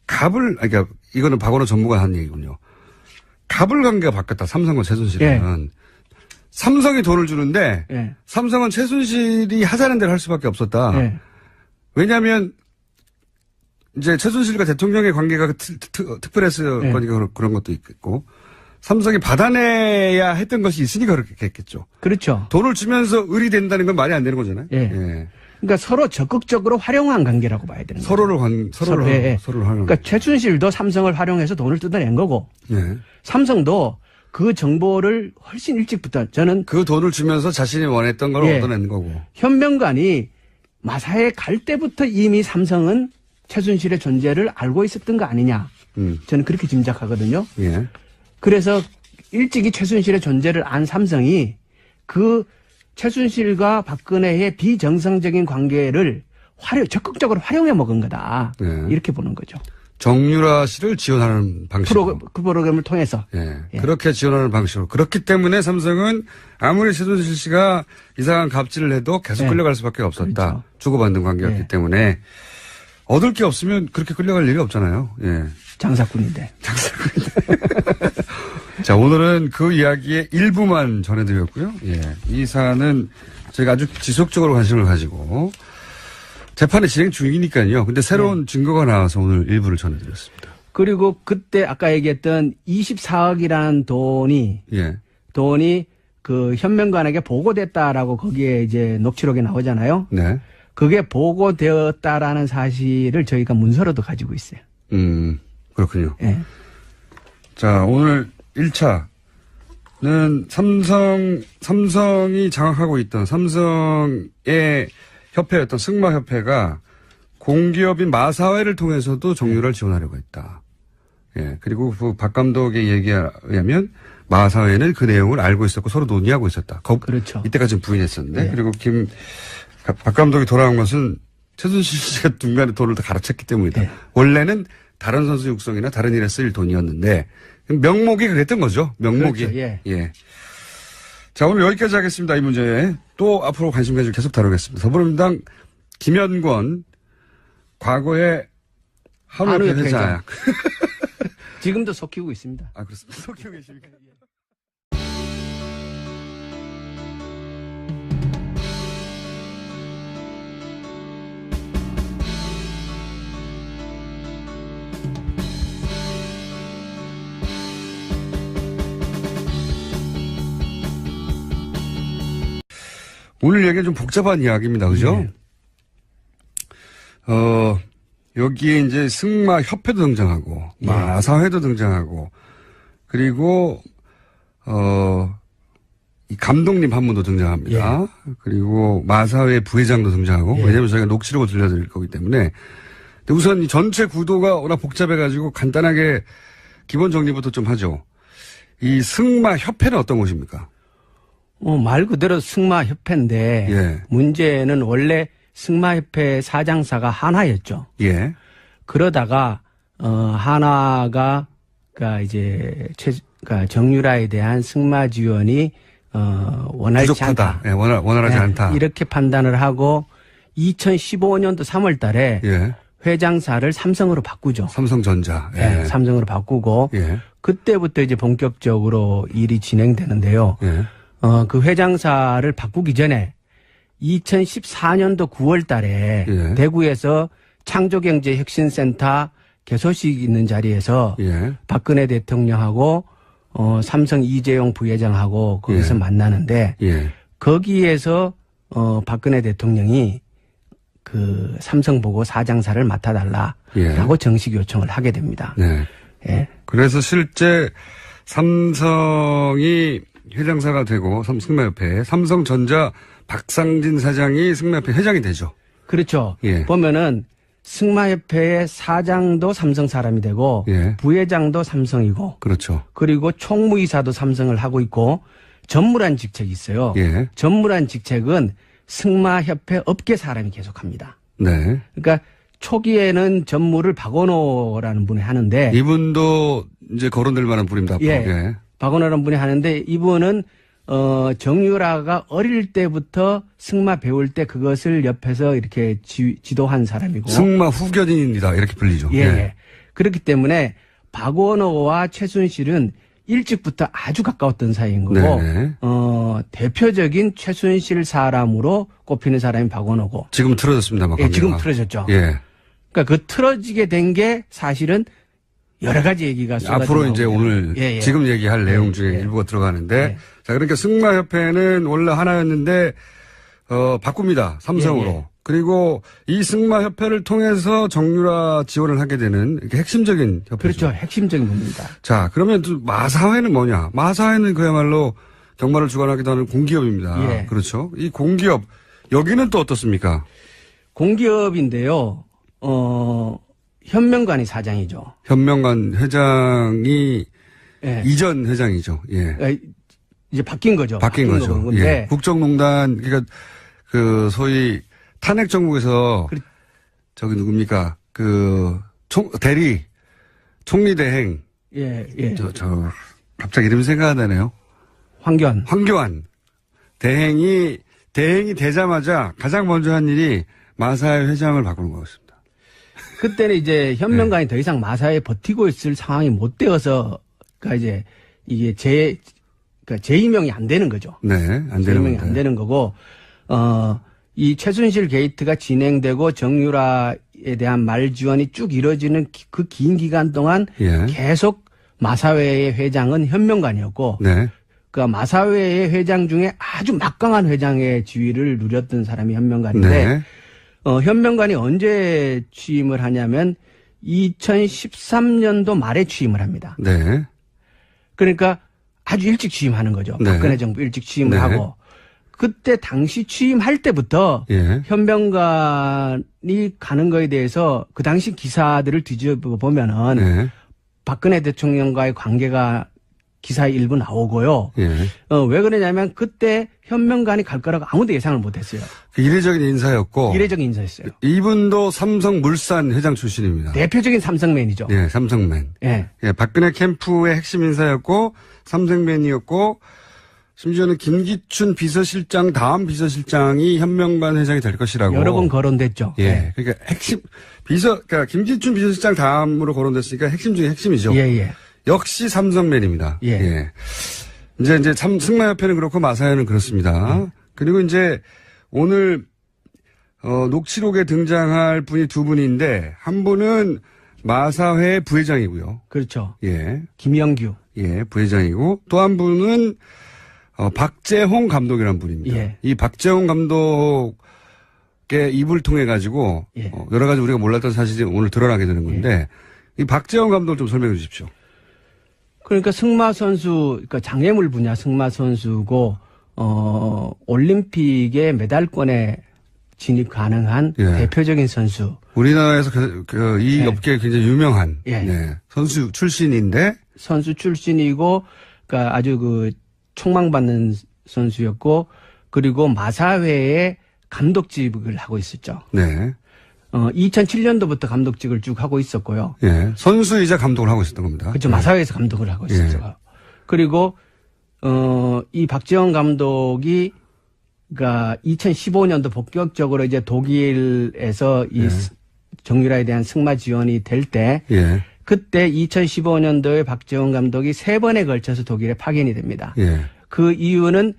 그러니까 이거는 박원호 전무가 한 얘기군요. 갑을 관계가 바뀌었다. 삼성과 최순실은. 삼성이 돈을 주는데 예. 삼성은 최순실이 하자는 대로 할 수밖에 없었다. 예. 왜냐하면 이제 최순실과 대통령의 관계가 특별했을 예. 거니까 그런 것도 있겠고 삼성이 받아내야 했던 것이 있으니까 그렇게 했겠죠. 그렇죠. 돈을 주면서 을이 된다는 건 말이 안 되는 거잖아요. 예. 예. 그러니까 서로 적극적으로 활용한 관계라고 봐야 되는 거죠. 서로를 하는. 그러니까 최순실도 삼성을 활용해서 돈을 뜯어낸 거고 예. 삼성도 그 정보를 훨씬 일찍부터 저는 그 돈을 주면서 자신이 원했던 걸 예. 얻어낸 거고. 현명관이 마사에 갈 때부터 이미 삼성은 최순실의 존재를 알고 있었던 거 아니냐. 저는 그렇게 짐작하거든요. 예. 그래서 일찍이 최순실의 존재를 안 삼성이 그 최순실과 박근혜의 비정상적인 관계를 적극적으로 활용해 먹은 거다. 네. 이렇게 보는 거죠. 정유라 씨를 지원하는 방식으로. 프로그램을 통해서. 예. 예. 그렇게 지원하는 방식으로. 그렇기 때문에 삼성은 아무리 최순실 씨가 이상한 갑질을 해도 계속 예. 끌려갈 수밖에 없었다. 그렇죠. 주고받는 관계였기 예. 때문에 얻을 게 없으면 그렇게 끌려갈 일이 없잖아요. 예. 장사꾼인데. 자, 오늘은 그 이야기의 일부만 전해드렸고요. 예. 이 사안은 저희가 아주 지속적으로 관심을 가지고 재판이 진행 중이니까요. 근데 새로운 증거가 나와서 오늘 일부를 전해드렸습니다. 그리고 그때 아까 얘기했던 24억이라는 돈이 예. 그 현명관에게 보고됐다라고 거기에 이제 녹취록에 나오잖아요. 네. 그게 보고되었다라는 사실을 저희가 문서로도 가지고 있어요. 그렇군요. 예. 자, 오늘 1차는 삼성이 장악하고 있던 삼성의 협회였던 승마협회가 공기업인 마사회를 통해서도 정유라를 지원하려고 했다. 예. 그리고 그 박 감독의 얘기에 의하면 마사회는 그 내용을 알고 있었고 서로 논의하고 있었다. 그렇죠. 이때까지는 부인했었는데. 네. 그리고 박 감독이 돌아온 것은 최순실 씨가 중간에 돈을 다 갈아쳤기 때문이다. 네. 원래는 다른 선수 육성이나 다른 일에 쓸 돈이었는데 명목이 그랬던 거죠. 명목이. 그렇죠. 예. 예. 자, 오늘 여기까지 하겠습니다. 이 문제. 또 앞으로 관심 가지고 계속 다루겠습니다. 더불어민주당 김현권 과거에 한우협회 회장. 지금도 속히고 있습니다. 아, 그렇습니다. 속히고 계십니까? 오늘 얘기는 좀 복잡한 이야기입니다. 그죠? 네. 여기에 이제 승마협회도 등장하고, 예. 마사회도 등장하고, 그리고, 이 감독님 한 분도 등장합니다. 예. 그리고 마사회 부회장도 등장하고, 예. 왜냐면 저희가 녹취록을 들려드릴 거기 때문에. 근데 우선 이 전체 구도가 워낙 복잡해가지고 간단하게 기본 정리부터 좀 하죠. 이 승마협회는 어떤 곳입니까? 말 그대로 승마협회인데 예. 문제는 원래 승마협회 사장사가 한화였죠. 예. 그러다가 한화가 그러니까 이제 정유라에 대한 승마 지원이 원활치 부족하다. 않다. 예, 원활하지 네, 않다. 이렇게 판단을 하고 2015년도 3월달에 예. 회장사를 삼성으로 바꾸죠. 삼성전자. 예. 네, 삼성으로 바꾸고 예. 그때부터 이제 본격적으로 일이 진행되는데요. 예. 그 회장사를 바꾸기 전에 2014년도 9월 달에 예. 대구에서 창조경제혁신센터 개소식 있는 자리에서 예. 박근혜 대통령하고 삼성 이재용 부회장하고 거기서 예. 만나는데 예. 거기에서 박근혜 대통령이 그 삼성 보고 사장사를 맡아달라라고 예. 정식 요청을 하게 됩니다. 네. 예. 그래서 실제 삼성이 회장사가 되고 승마협회 삼성전자 박상진 사장이 승마협회 회장이 되죠. 그렇죠. 예. 보면은 승마협회의 사장도 삼성 사람이 되고 예. 부회장도 삼성이고 그렇죠. 그리고 총무이사도 삼성을 하고 있고 전무란 직책이 있어요. 예. 전무란 직책은 승마협회 업계 사람이 계속합니다. 네. 그러니까 초기에는 전무를 박원호라는 분이 하는데 이분도 이제 거론될 만한 분입니다. 앞으로. 예. 예. 박원호라는 분이 하는데 이분은 정유라가 어릴 때부터 승마 배울 때 그것을 옆에서 이렇게 지도한 사람이고 승마 후견인이다 이렇게 불리죠. 예, 예. 그렇기 때문에 박원호와 최순실은 일찍부터 아주 가까웠던 사이인 거고 네네. 대표적인 최순실 사람으로 꼽히는 사람이 박원호고 지금 틀어졌습니다. 막 예, 지금 틀어졌죠. 예. 그러니까 그 틀어지게 된 게 사실은 여러 가지 얘기가 쏟아져 앞으로 이제 나오고요. 오늘 예, 예. 지금 얘기할 내용 중에 예. 일부가 들어가는데 예. 자 그러니까 승마협회는 원래 하나였는데 바꿉니다. 삼성으로. 예, 예. 그리고 이 승마협회를 통해서 정유라 지원을 하게 되는 이렇게 핵심적인 협회죠. 그렇죠. 핵심적인 겁니다. 자 그러면 또 마사회는 뭐냐? 마사회는 그야말로 경마를 주관하기도 하는 공기업입니다. 예. 그렇죠. 이 공기업 여기는 또 어떻습니까? 공기업인데요. 현명관이 사장이죠. 현명관 회장이 예. 이전 회장이죠. 예. 이제 바뀐 거죠. 바뀐 거죠. 건데 예. 국정농단, 그러니까 그 소위 탄핵 정국에서 저기 누굽니까? 그 대리 총리 대행. 예, 예. 저 갑자기 이름이 생각 안 나네요. 황교안 대행이 되자마자 가장 먼저 한 일이 마사회 회장을 바꾸는 거였습니다. 그때는 이제 현명관이 더 이상 마사에 버티고 있을 상황이 못 되어서, 그러니까 이제 이게 그러니까 재임명이 안 되는 거죠. 네, 안 되는 재임명이 건데. 안 되는 거고, 이 최순실 게이트가 진행되고 정유라에 대한 말 지원이 쭉 이루어지는 그 긴 기간 동안 예. 계속 마사회의 회장은 현명관이었고, 네. 그러니까 마사회의 회장 중에 아주 막강한 회장의 지위를 누렸던 사람이 현명관인데 네. 현명관이 언제 취임을 하냐면 2013년도 말에 취임을 합니다. 네. 그러니까 아주 일찍 취임하는 거죠. 네. 박근혜 정부 일찍 취임을 네. 하고 그때 당시 취임할 때부터 예. 현명관이 가는 거에 대해서 그 당시 기사들을 뒤집어 보면은 네. 박근혜 대통령과의 관계가 기사에 일부 나오고요. 예. 왜 그러냐면 그때 현명관이 갈 거라고 아무도 예상을 못했어요. 그 이례적인 인사였고. 이례적인 인사였어요. 이분도 삼성물산 회장 출신입니다. 대표적인 삼성맨이죠. 예, 삼성맨. 예. 예, 박근혜 캠프의 핵심 인사였고, 삼성맨이었고, 심지어는 김기춘 비서실장 다음 비서실장이 현명관 회장이 될 것이라고. 여러 번 거론됐죠. 예. 그러니까 핵심, 그러니까 김기춘 비서실장 다음으로 거론됐으니까 핵심 중에 핵심이죠. 예, 예. 역시 삼성맨입니다. 예. 이제 승마협회는 그렇고 마사회는 그렇습니다. 그리고 이제 오늘, 녹취록에 등장할 분이 두 분인데, 한 분은 마사회 부회장이고요. 그렇죠. 예. 김영규. 예, 부회장이고, 또 한 분은, 박재홍 감독이라는 분입니다. 예. 이 박재홍 감독의 입을 통해 가지고, 예. 여러 가지 우리가 몰랐던 사실이 오늘 드러나게 되는 건데, 이 박재홍 감독을 좀 설명해 주십시오. 그러니까 승마 선수, 그러니까 장애물 분야 승마 선수고, 올림픽의 메달권에 진입 가능한 예. 대표적인 선수. 우리나라에서 이 예. 업계에 굉장히 유명한 예. 네, 선수 출신인데, 선수 출신이고, 그러니까 아주 그 촉망받는 선수였고, 그리고 마사회의 감독직을 하고 있었죠. 네. 2007년도부터 감독직을 쭉 하고 있었고요. 예. 선수이자 감독을 하고 있었던 겁니다. 그렇죠. 네. 마사회에서 감독을 하고 있었죠. 예. 그리고 이 박재홍 감독이 그러니까 2015년도 본격적으로 이제 독일에서 이 정유라에 대한 승마 지원이 될 때 예. 그때 2015년도에 박재홍 감독이 3번에 걸쳐서 독일에 파견이 됩니다. 예. 그 이유는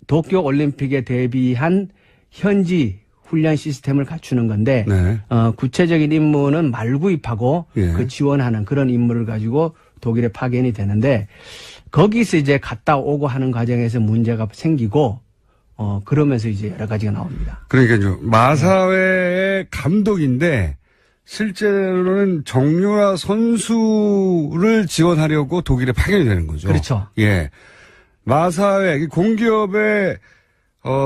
도쿄 올림픽에 대비한 현지 훈련 시스템을 갖추는 건데 네. 구체적인 임무는 말구입하고 예. 그 지원하는 그런 임무를 가지고 독일에 파견이 되는데 거기서 이제 갔다 오고 하는 과정에서 문제가 생기고 그러면서 이제 여러 가지가 나옵니다. 그러니까요. 마사회의 감독인데 실제로는 정유라 선수를 지원하려고 독일에 파견이 되는 거죠. 그렇죠. 예. 마사회 공기업의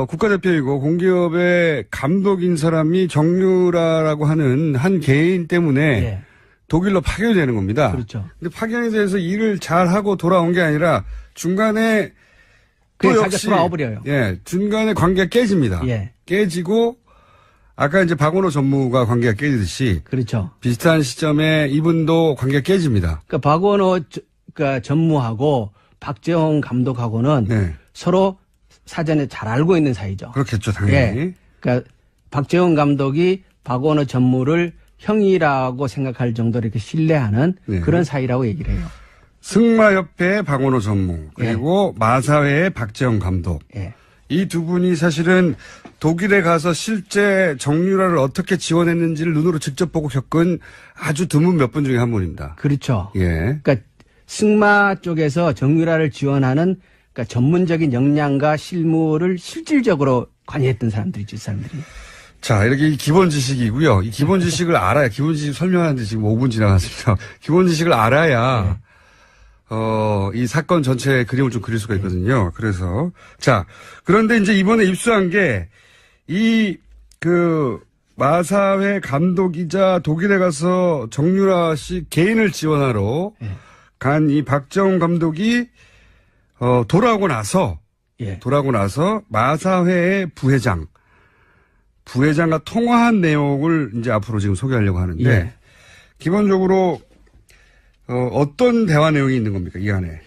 국가대표이고 공기업의 감독인 사람이 정유라라고 하는 한 개인 때문에 예. 독일로 파견이 되는 겁니다. 그렇죠. 근데 파견이 돼서 일을 잘하고 돌아온 게 아니라 중간에 또 그게 역시 돌아와 버려요. 예, 중간에 관계가 깨집니다. 예. 깨지고 아까 이제 박원호 전무가 관계가 깨지듯이 그렇죠. 비슷한 시점에 이분도 관계가 깨집니다. 그러니까 박원호 그러니까 전무하고 박재홍 감독하고는 네. 서로 사전에 잘 알고 있는 사이죠. 그렇겠죠, 당연히. 예. 그러니까 박재홍 감독이 박원호 전무를 형이라고 생각할 정도로 이렇게 신뢰하는 네. 그런 사이라고 얘기를 해요. 승마협회의 박원호 전무 그리고 마사회의 박재홍 감독. 예. 이 두 분이 사실은 독일에 가서 실제 정유라를 어떻게 지원했는지를 눈으로 직접 보고 겪은 아주 드문 몇 분 중에 한 분입니다. 그렇죠. 예. 그러니까 승마 쪽에서 정유라를 지원하는 그러니까 전문적인 역량과 실무를 실질적으로 관여했던 사람들이죠, 이 사람들이. 자, 이렇게 기본 지식이고요. 이 기본 지식을 알아야, 기본 지식 설명하는데 지금 5분 지나갔습니다. 기본 지식을 알아야, 이 사건 전체의 그림을 좀 그릴 수가 있거든요. 그래서. 자, 그런데 이제 이번에 입수한 게, 마사회 감독이자 독일에 가서 정유라 씨 개인을 지원하러 간 이 박재홍 감독이, 돌아오고 나서 마사회의 부회장과 통화한 내용을 이제 앞으로 지금 소개하려고 하는데, 예. 기본적으로, 어떤 대화 내용이 있는 겁니까, 이 안에?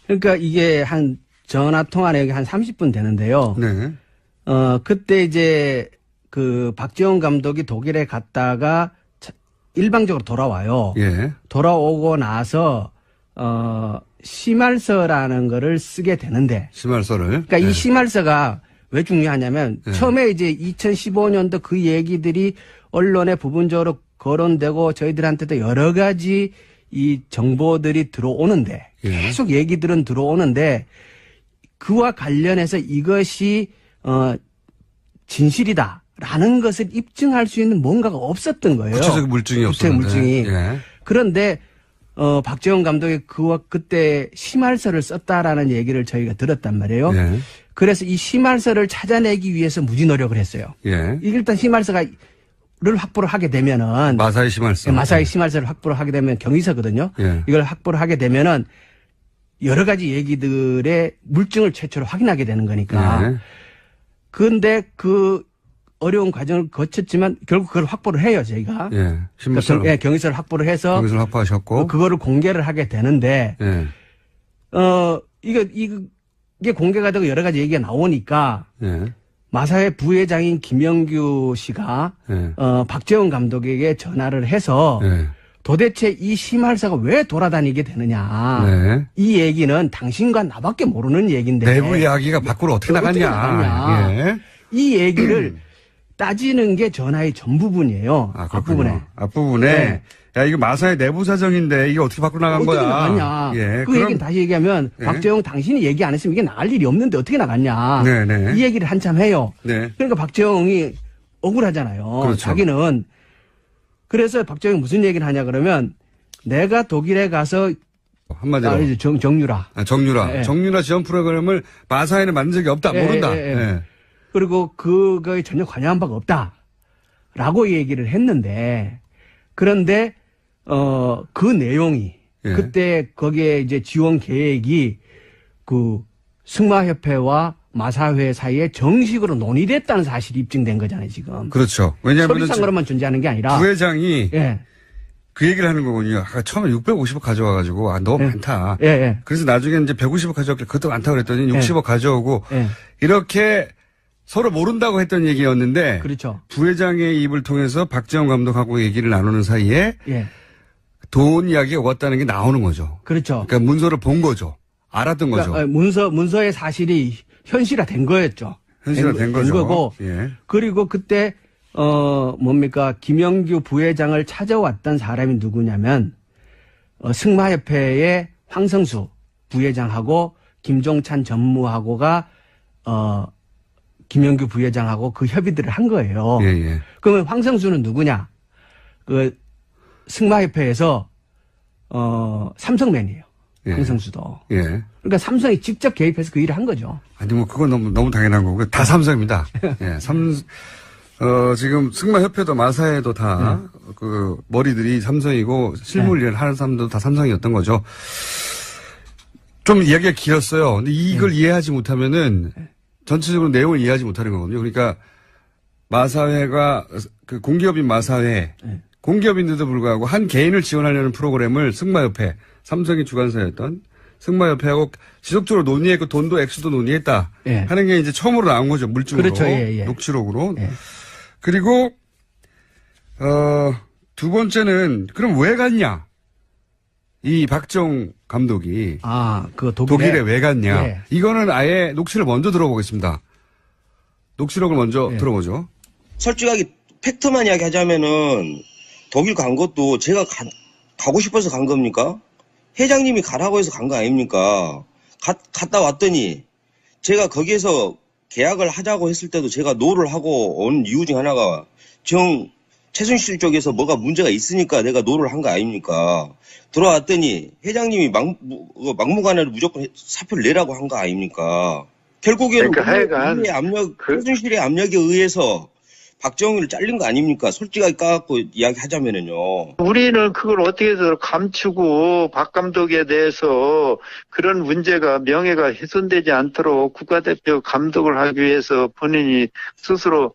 그러니까 이게 한 전화 통화 내역이 한 30분 되는데요. 네. 그때 이제 그 박재홍 감독이 독일에 갔다가 일방적으로 돌아와요. 예. 돌아오고 나서 심할서라는 거를 쓰게 되는데, 심할서를. 그러니까 이 심할서가 왜 중요하냐면 처음에 이제 2015년도 그 얘기들이 언론에 부분적으로 거론되고 저희들한테도 여러 가지 이 정보들이 들어오는데 예. 계속 얘기들은 들어오는데 그와 관련해서 이것이 진실이다라는 것을 입증할 수 있는 뭔가가 없었던 거예요. 구체적인 물증이 구체적 없었는데. 물증이. 예. 그런데 박재원 감독이 그때 심할서를 썼다라는 얘기를 저희가 들었단 말이에요. 예. 그래서 이 심할서를 찾아내기 위해서 무지 노력을 했어요. 예. 일단 심할서를 확보를 하게 되면은 마사이 심할서. 마사이 심할서를 확보를 하게 되면 경위서거든요. 예. 이걸 확보를 하게 되면은 여러 가지 얘기들의 물증을 최초로 확인하게 되는 거니까. 예. 그런데 그 어려운 과정을 거쳤지만 결국 그걸 확보를 해요, 저희가. 예. 심할서. 예, 경위서를 확보를 해서 경위서를 확보하셨고. 그거를 공개를 하게 되는데 예. 이게 공개가 되고 여러 가지 얘기가 나오니까 예. 마사회 부회장인 김영규 씨가 예. 박재원 감독에게 전화를 해서 예. 도대체 이 심할서가 왜 돌아다니게 되느냐. 네. 이 얘기는 당신과 나밖에 모르는 얘기인데. 내부 이야기가 밖으로 어떻게 나갔냐. 예. 이 얘기를 따지는 게 전화의 전부분이에요. 아, 그렇군요. 앞부분에. 네. 야, 이거 마사의 내부 사정인데 이게 어떻게 밖으로 나간 어떻게 거야. 나갔냐. 예. 그 얘기는 다시 얘기하면 예. 박재홍 당신이 얘기 안 했으면 이게 나갈 일이 없는데 어떻게 나갔냐. 네네. 이 얘기를 한참 해요. 네. 그러니까 박재홍이 억울하잖아요. 그렇죠. 자기는. 그래서 박재홍이 무슨 얘기를 하냐 그러면 내가 독일에 가서 한마디로. 이제 정유라. 정유라. 예. 정유라 지원 프로그램을 마사에는 만든 적이 없다. 예, 모른다. 예, 예. 예. 그리고 그거에 전혀 관여한 바가 없다. 라고 얘기를 했는데, 그런데, 그 내용이, 예. 그때 거기에 이제 지원 계획이 그 승마협회와 마사회 사이에 정식으로 논의됐다는 사실이 입증된 거잖아요, 지금. 그렇죠. 왜냐하면 서비상으로만 존재하는 게 아니라. 부회장이 예. 그 얘기를 하는 거군요. 아까 처음에 650억 가져와가지고, 너무 예. 많다. 예, 예. 그래서 나중에 이제 150억 가져왔길래 그것도 많다고 그랬더니 60억 가져오고, 예. 이렇게 서로 모른다고 했던 얘기였는데, 그렇죠. 부회장의 입을 통해서 박재원 감독하고 얘기를 나누는 사이에 예. 돈 이야기가 왔다는 게 나오는 거죠. 그렇죠. 그러니까 문서를 본 거죠. 알았던 거죠. 그러니까 문서의 사실이 현실화된 거였죠. 현실화된 거죠. 거고. 예. 그리고 그때 김영규 부회장을 찾아왔던 사람이 누구냐면 승마협회의 황성수 부회장하고 김종찬 전무하고가 김영규 부회장하고 그 협의들을 한 거예요. 예, 예. 그러면 황성수는 누구냐? 그 승마협회에서 삼성맨이에요. 예. 황성수도. 예. 그러니까 삼성이 직접 개입해서 그 일을 한 거죠. 아니, 뭐, 그건 너무 당연한 거고. 다 삼성입니다. 예. 지금 승마협회도 마사회도 다, 머리들이 삼성이고, 실무 일을 하는 사람도 다 삼성이었던 거죠. 좀 이야기가 길었어요. 근데 이걸 이해하지 못하면은, 전체적으로 내용을 이해하지 못하는 거거든요. 그러니까, 마사회가, 그 공기업인 마사회, 공기업인데도 불구하고 한 개인을 지원하려는 프로그램을 승마협회, 삼성이 주관사였던 승마협회하고 지속적으로 논의했고 돈도 액수도 논의했다. 예. 하는 게 이제 처음으로 나온 거죠. 물증으로. 그렇죠. 예, 예. 녹취록으로. 예. 그리고, 두 번째는 그럼 왜 갔냐? 이 박정 감독이 그 독일에 왜 갔냐? 예. 이거는 아예 녹취를 먼저 들어보겠습니다. 녹취록을 먼저 예. 들어보죠. 솔직하게 팩트만 이야기하자면은 독일 간 것도 제가 가고 싶어서 간 겁니까? 회장님이 가라고 해서 간 거 아닙니까? 갔다 왔더니 제가 거기에서 계약을 하자고 했을 때도 제가 노를 하고 온 이유 중 하나가 최순실 쪽에서 뭐가 문제가 있으니까 내가 노를 한 거 아닙니까? 들어왔더니 회장님이 막무가내로 무조건 사표를 내라고 한 거 아닙니까? 결국에는 그러니까 하여간 최순실의 압력에 의해서 박정희를 잘린 거 아닙니까? 솔직하게 까갖고 이야기하자면은요. 우리는 그걸 어떻게 해서 감추고 박 감독에 대해서 그런 문제가 명예가 훼손되지 않도록 국가대표 감독을 하기 위해서 본인이 스스로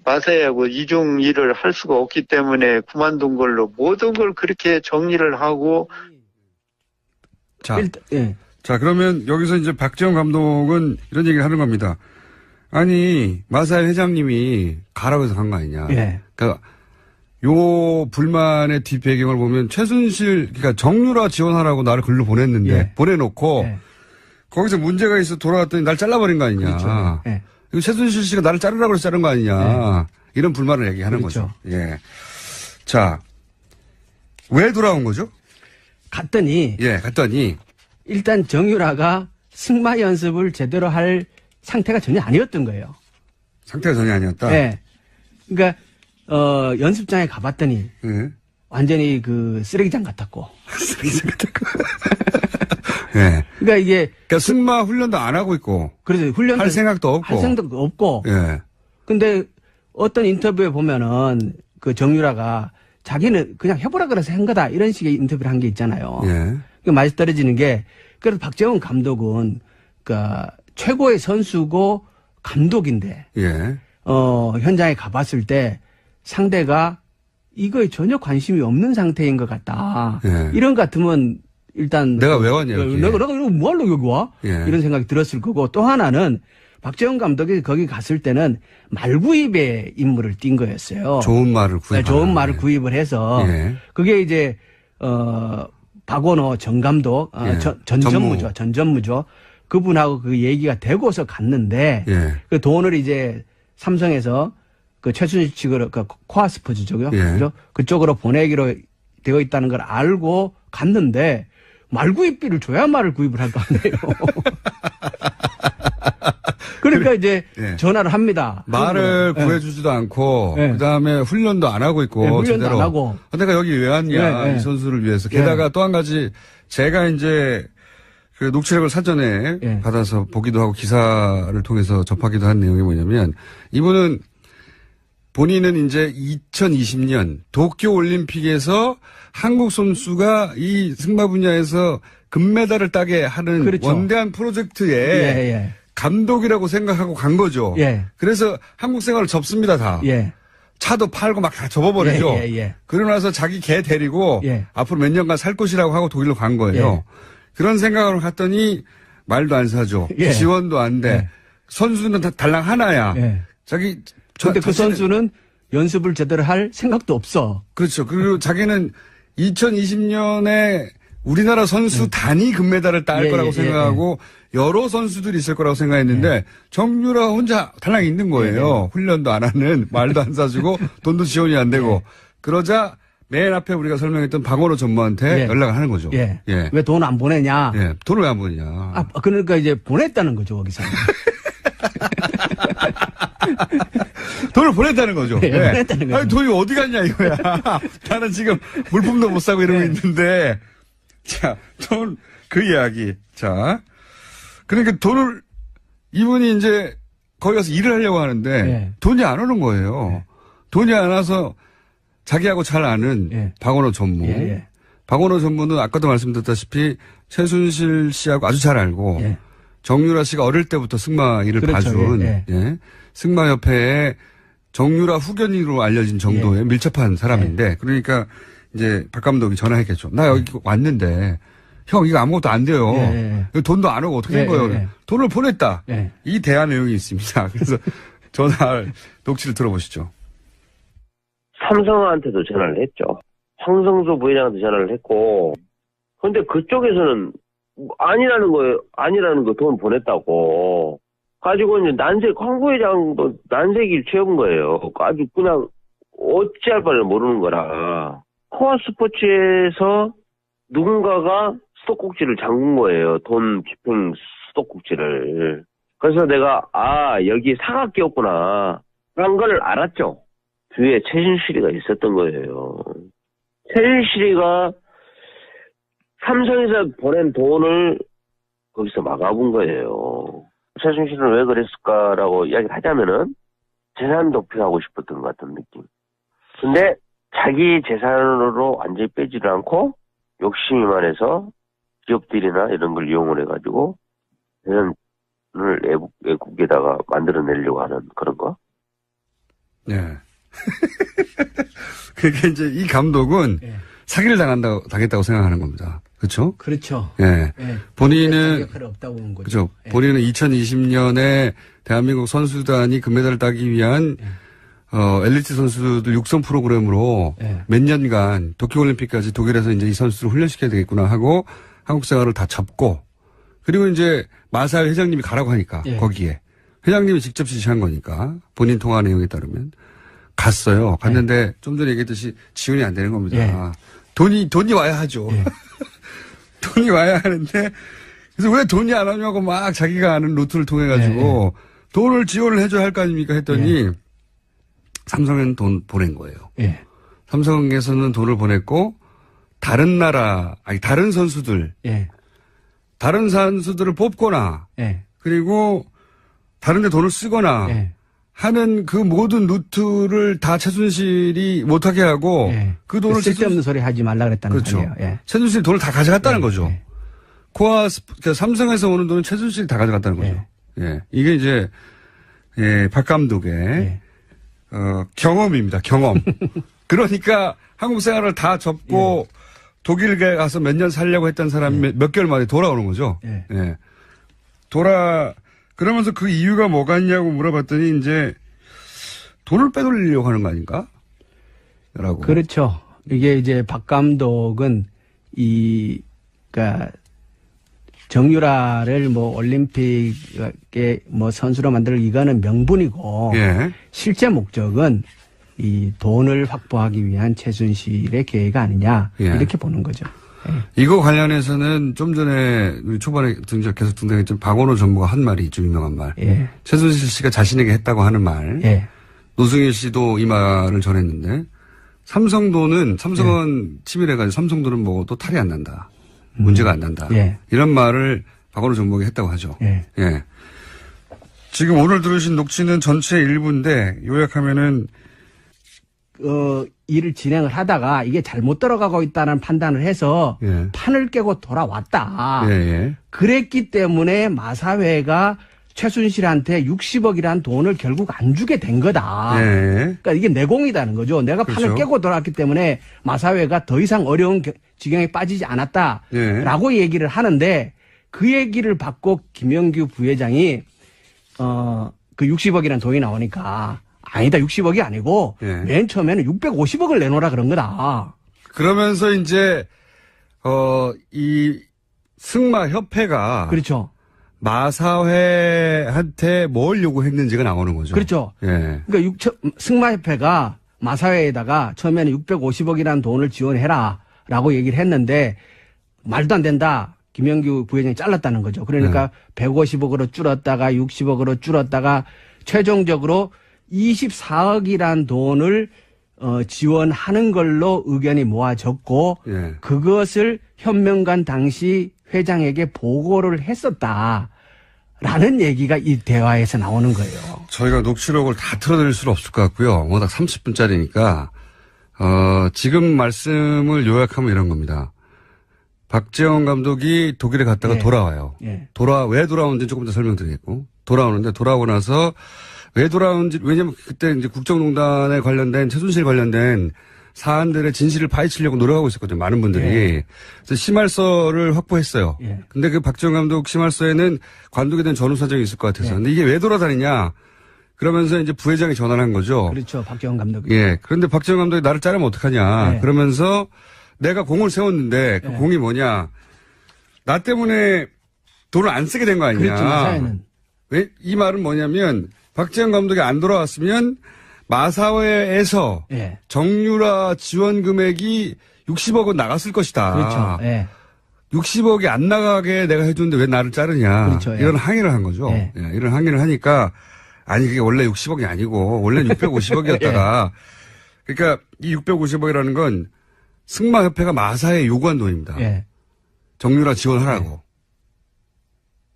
마사회하고 이중 일을 할 수가 없기 때문에 그만둔 걸로 모든 걸 그렇게 정리를 하고. 자, 예. 자, 그러면 여기서 이제 박재원 감독은 이런 얘기를 하는 겁니다. 아니, 마사회 회장님이 가라고 해서 간 거 아니냐. 예. 그러니까 요 불만의 뒷배경을 보면 그러니까 정유라 지원하라고 나를 글로 보냈는데, 예. 보내놓고, 예. 거기서 문제가 있어 돌아왔더니 날 잘라버린 거 아니냐. 그렇죠. 예. 이거 최순실 씨가 나를 자르라고 해서 자른 거 아니냐. 이런 불만을 얘기하는 그렇죠. 거죠. 예. 자, 왜 돌아온 거죠? 갔더니 예, 갔더니 일단 정유라가 승마 연습을 제대로 할 상태가 전혀 아니었던 거예요. 상태가 전혀 아니었다. 네. 그러니까 연습장에 가봤더니 예. 완전히 그 쓰레기장 같았고. 예. 그러니까 이게 그러니까 승마 훈련도 안 하고 있고 그래서 훈련 할 생각도 없고. 할 생각도 없고. 예. 근데 어떤 인터뷰에 보면은 그 정유라가 자기는 그냥 해보라 그래서 한 거다 이런 식의 인터뷰를 한 게 있잖아요. 예. 그 맛이 떨어지는 게 그래도 박재원 감독은 그러니까 최고의 선수고 감독인데 예. 현장에 가봤을 때 상대가 이거에 전혀 관심이 없는 상태인 것 같다. 예. 이런 것 같으면 일단 내가 왜 왔냐, 여기에. 내가 이거 뭐하러 여기 와? 예. 이런 생각이 들었을 거고 또 하나는 박재원 감독이 거기 갔을 때는 말구입의 임무를 띈 거였어요. 좋은 말을 구입. 네, 좋은 말을 구입을 해서 예. 그게 이제 박원호 전 감독 예. 전전무죠. 그분하고 그 얘기가 되고서 갔는데 예. 그 돈을 이제 삼성에서 그 최순실 측으로 그 코아 스포츠 쪽이요. 예. 그죠? 그쪽으로 보내기로 되어 있다는 걸 알고 갔는데 말구입비를 줘야 말을 구입을 할 거 아니에요. 그러니까 이제 예. 전화를 합니다. 말을 예. 구해주지도 않고 예. 그다음에 훈련도 안 하고 있고 예, 훈련도 제대로. 안 하고. 내가 여기 왜 왔냐 예, 예. 이 선수를 위해서. 게다가 또 한 가지 제가 이제 그 녹취록을 사전에 예. 받아서 보기도 하고 기사를 통해서 접하기도 한 내용이 뭐냐면 이분은 본인은 이제 2020년 도쿄 올림픽에서 한국 선수가 이 승마 분야에서 금메달을 따게 하는 그렇죠. 원대한 프로젝트에 예. 감독이라고 생각하고 간 거죠. 예. 그래서 한국 생활을 접습니다, 다. 예. 차도 팔고 막 다 접어버리죠. 예. 그러고 나서 자기 개 데리고 예. 앞으로 몇 년간 살 것이라고 하고 독일로 간 거예요. 예. 그런 생각으로 갔더니 말도 안 사줘. 예. 지원도 안 돼. 예. 선수는 다 달랑 하나야. 예. 자기 근데 그 자신은- 선수는 연습을 제대로 할 생각도 없어. 그렇죠. 그리고 자기는 2020년에 우리나라 선수 단위 금메달을 딸 예, 거라고 예, 생각하고 여러 선수들이 있을 거라고 생각했는데 정유라 혼자 달랑 있는 거예요. 훈련도 안 하는, 말도 안 사주고 돈도 지원이 안 되고. 그러자 맨 앞에 우리가 설명했던 박원호 전무한테 예. 연락을 하는 거죠. 예. 예. 왜 돈 안 보내냐? 예. 돈을 왜 안 보내냐. 아, 그러니까 이제 보냈다는 거죠, 거기서. 돈을 보냈다는 거죠. 예, 보냈다는 거죠. 아니, 돈이 어디 갔냐 이거야. 나는 지금 물품도 못 사고 이러고 예. 있는데. 자, 그 이야기. 자. 그러니까 돈을, 이분이 이제 거기 가서 일을 하려고 하는데 예. 돈이 안 오는 거예요. 돈이 안 와서 자기하고 잘 아는 예. 박원호 전무. 예. 박원호 전무는 아까도 말씀드렸다시피 최순실 씨하고 아주 잘 알고 예. 정유라 씨가 어릴 때부터 승마 일을 그렇죠. 봐준 예. 예. 승마협회에 정유라 후견인으로 알려진 정도의 예. 밀접한 사람인데 그러니까 이제 박 감독이 전화했겠죠. 나 여기 왔는데 형 이거 아무것도 안 돼요. 예. 이거 돈도 안 오고 어떻게 된 예, 거예요? 예. 돈을 보냈다. 예. 이 대화 내용이 있습니다. 그래서 전화 녹취를 들어보시죠. 삼성한테도 전화를 했죠. 황성수 부회장한테 전화를 했고, 근데 그쪽에서는 아니라는 거 돈 보냈다고. 가지고 이제 황 부회장도 난색일 채운 거예요. 아주 그냥 어찌할 바를 모르는 거라. 코아 스포츠에서 누군가가 수도꼭지를 잠근 거예요. 돈 집행 수도꼭지를. 그래서 내가, 여기 사각기였구나. 라는 걸 알았죠. 뒤에 최순실이가 있었던 거예요. 최순실이가 삼성에서 보낸 돈을 거기서 막아본 거예요. 최순실은 왜 그랬을까라고 이야기를 하자면은 재산 도피하고 싶었던 것 같은 느낌. 근데 자기 재산으로 완전히 빼지를 않고 욕심이 많아서 기업들이나 이런 걸 이용을 해가지고 재산을 외국에다가 만들어내려고 하는 그런 거. 네. 그게 이제 이 감독은 예. 사기를 당했다고 생각하는 겁니다. 그렇죠? 그렇죠. 예. 예. 본인은 역할이 없다고 본 거죠. 그죠. 예. 본인은 2020년에 대한민국 선수단이 금메달을 따기 위한 엘리트 선수들 육성 프로그램으로 예. 몇 년간 도쿄올림픽까지 독일에서 이제 이 선수를 훈련시켜야 되겠구나 하고 한국 생활을 다 접고 그리고 이제 마살 회장님이 가라고 하니까 예. 거기에 회장님이 직접 지시한 거니까 본인 통화 내용에 따르면 갔어요. 갔는데 좀 전에 얘기했듯이 지원이 안 되는 겁니다. 예. 돈이 와야 하죠. 예. 돈이 와야 하는데, 그래서 왜 돈이 안 오냐고 막 자기가 아는 루트를 통해가지고 돈을 지원을 해줘야 할 거 아닙니까 했더니 삼성에는 돈 보낸 거예요. 예. 삼성에서는 돈을 보냈고, 다른 선수들, 예. 다른 선수들을 뽑거나, 예. 그리고 다른 데 돈을 쓰거나, 예. 하는 그 모든 루트를 다 최순실이 못하게 하고, 예. 그 돈을 쓸데없는 소리 하지 말라 그랬다는 그렇죠. 거예요. 예. 최순실이 돈을 다 가져갔다는 예. 거죠. 예. 그러니까 삼성에서 오는 돈은 최순실이 다 가져갔다는 거죠. 예. 이게 이제, 박 감독의, 예. 경험입니다. 경험. 그러니까 한국 생활을 다 접고 독일에 가서 몇 년 살려고 했던 사람이 몇 개월 만에 돌아오는 거죠. 예. 예. 그러면서 그 이유가 뭐가 있냐고 물어봤더니 이제 돈을 빼돌리려고 하는 거 아닌가? 라고. 그렇죠. 이게 이제 박 감독은 그러니까 정유라를 뭐 올림픽에 뭐 선수로 만들 이거는 명분이고 예. 실제 목적은 이 돈을 확보하기 위한 최순실의 계획 아니냐 예. 이렇게 보는 거죠. 이거 관련해서는 좀 전에 우리 초반에 계속 등장했던 박원호 전무가 한 말이 좀 유명한 말. 예. 최순실 씨가 자신에게 했다고 하는 말. 예. 노승일 씨도 이 말을 전했는데 삼성은 치밀해가지고 삼성돈은 먹어도 탈이 안 난다. 문제가 안 난다. 예. 이런 말을 박원호 전무가 했다고 하죠. 예. 예. 지금 오늘 들으신 녹취는 전체 일부인데 요약하면은 일을 진행을 하다가 이게 잘못 들어가고 있다는 판단을 해서 예. 판을 깨고 돌아왔다. 예. 그랬기 때문에 마사회가 최순실한테 60억이라는 돈을 결국 안 주게 된 거다. 예. 그러니까 이게 내공이다는 거죠. 내가 판을 그렇죠. 깨고 돌아왔기 때문에 마사회가 더 이상 어려운 지경에 빠지지 않았다라고 얘기를 하는데 그 얘기를 받고 김영규 부회장이 그 60억이라는 돈이 나오니까 아니다 60억이 아니고 맨 처음에는 650억을 내놓으라 그런 거다. 그러면서 이제 이 승마협회가 그렇죠. 마사회한테 뭘 요구했는지가 나오는 거죠. 그렇죠. 예. 그러니까 승마협회가 마사회에다가 처음에는 650억이라는 돈을 지원해라라고 얘기를 했는데 말도 안 된다. 김영규 부회장이 잘랐다는 거죠. 그러니까 150억으로 줄었다가 60억으로 줄었다가 최종적으로 24억이란 돈을 지원하는 걸로 의견이 모아졌고 예. 그것을 현명관 당시 회장에게 보고를 했었다라는 얘기가 이 대화에서 나오는 거예요. 저희가 녹취록을 다 틀어드릴 수는 없을 것 같고요. 워낙 30분짜리니까 지금 말씀을 요약하면 이런 겁니다. 박재원 감독이 독일에 갔다가 돌아와요. 예. 왜 돌아오는지 조금 더 설명드리겠고 돌아오는데 돌아오고 나서 왜 돌아오는지 왜냐면 그때 이제 국정농단에 관련된 최순실 관련된 사안들의 진실을 파헤치려고 노력하고 있었거든요. 많은 분들이. 예. 그래서 심할서를 확보했어요. 예. 근데 그 박재원 감독 심할서에는 관두게 된 전후 사정이 있을 것 같아서. 근데 이게 왜 돌아다니냐? 그러면서 이제 부회장이 전화를 한 거죠. 그렇죠. 박재원 감독이. 예. 그런데 박재원 감독이 나를 자르면 어떡하냐. 예. 그러면서 내가 공을 세웠는데 그 공이 뭐냐. 나 때문에 돈을 안 쓰게 된 거 아니냐. 그렇죠. 마사회는. 왜? 이 말은 뭐냐면 박재원 감독이 안 돌아왔으면 마사회에서 예. 정유라 지원 금액이 60억은 나갔을 것이다. 그렇죠. 예. 60억이 안 나가게 내가 해줬는데 왜 나를 자르냐. 그렇죠. 예. 이런 항의를 한 거죠. 예. 예, 이런 항의를 하니까 아니 그게 원래 60억이 아니고 원래 650억이었다가 그러니까 이 650억이라는 건 승마협회가 마사회에 요구한 돈입니다. 예. 정유라 지원하라고.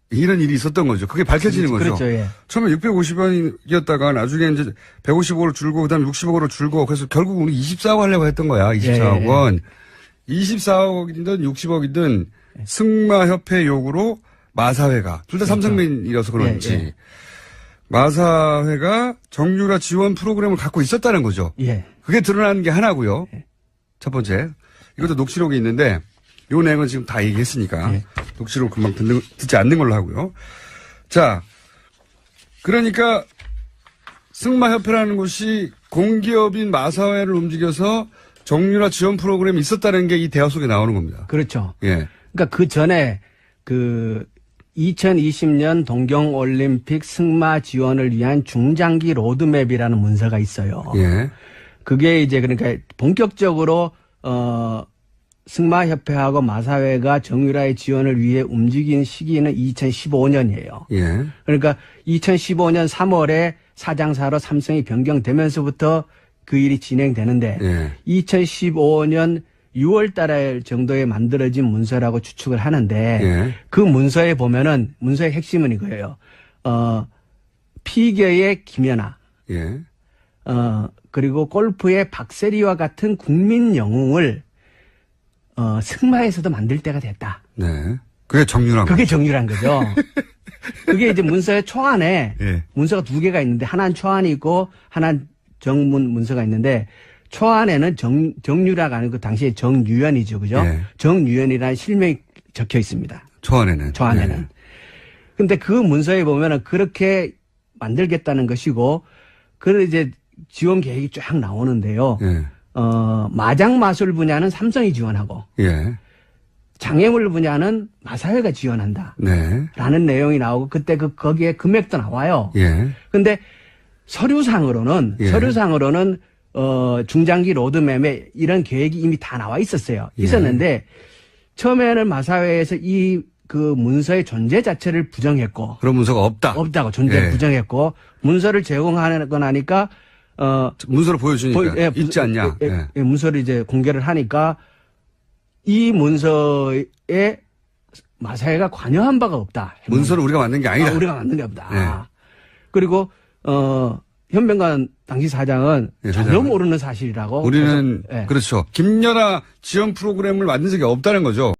이런 일이 있었던 거죠. 그게 밝혀지는 거죠. 그렇죠. 예. 처음에 650원이었다가 나중에 이제 150억으로 줄고 그다음에 60억으로 줄고 그래서 결국 우리 24억 하려고 했던 거야. 24억 원. 24억이든 60억이든 승마협회 요구로 마사회가 둘 다 삼성맨이라서 그런지 예. 마사회가 정유라 지원 프로그램을 갖고 있었다는 거죠. 예. 그게 드러나는 게 하나고요. 첫 번째. 이것도 녹취록이 있는데 요 내용은 지금 다 얘기했으니까 녹취록 금방 듣지 않는 걸로 하고요. 자, 그러니까 승마협회라는 곳이 공기업인 마사회를 움직여서 정유라 지원 프로그램이 있었다는 게 이 대화 속에 나오는 겁니다. 그렇죠. 예. 그러니까 그 전에 그 2020년 동경올림픽 승마 지원을 위한 중장기 로드맵이라는 문서가 있어요. 예. 그게 이제 그러니까 본격적으로 승마협회하고 마사회가 정유라의 지원을 위해 움직인 시기는 2015년이에요. 예. 그러니까 2015년 3월에 사장사로 삼성이 변경되면서부터 그 일이 진행되는데 예. 2015년 6월 달 정도에 만들어진 문서라고 추측을 하는데 예. 그 문서에 보면은 문서의 핵심은 이거예요. 피겨의 김연아, 예. 그리고 골프의 박세리와 같은 국민 영웅을 승마에서도 만들 때가 됐다. 네. 그게 정유라. 그게 정유란 거죠. 그게 이제 문서의 초안에 예. 문서가 두 개가 있는데 하나는 초안이 있고 하나는 정문 문서가 있는데 초안에는 정유라가 아니고 당시에 정유연이죠. 그죠? 예. 정유연이라는 실명이 적혀 있습니다. 초안에는. 초안에는. 예. 근데 그 문서에 보면은 그렇게 만들겠다는 것이고 그 이제 지원 계획이 쫙 나오는데요. 예. 마장 마술 분야는 삼성이 지원하고 예. 장애물 분야는 마사회가 지원한다. 네. 라는 내용이 나오고 그때 거기에 금액도 나와요. 예. 근데 서류상으로는 예. 중장기 로드맵에 이런 계획이 이미 다 나와 있었어요. 예. 있었는데 처음에는 마사회에서 그 문서의 존재 자체를 부정했고 그런 문서가 없다. 없다고 존재를 예. 부정했고 문서를 제공하고 나니까 문서를 보여주니까 있지 않냐. 예. 문서를 이제 공개를 하니까 이 문서에 마사회가 관여한 바가 없다. 문서를 우리가 만든 게 아니다. 우리가 만든 게 없다. 예. 그리고 현병관 당시 사장은 예, 전혀 사장은. 모르는 사실이라고. 우리는 그래서, 예. 그렇죠. 김연아 지원 프로그램을 만든 적이 없다는 거죠.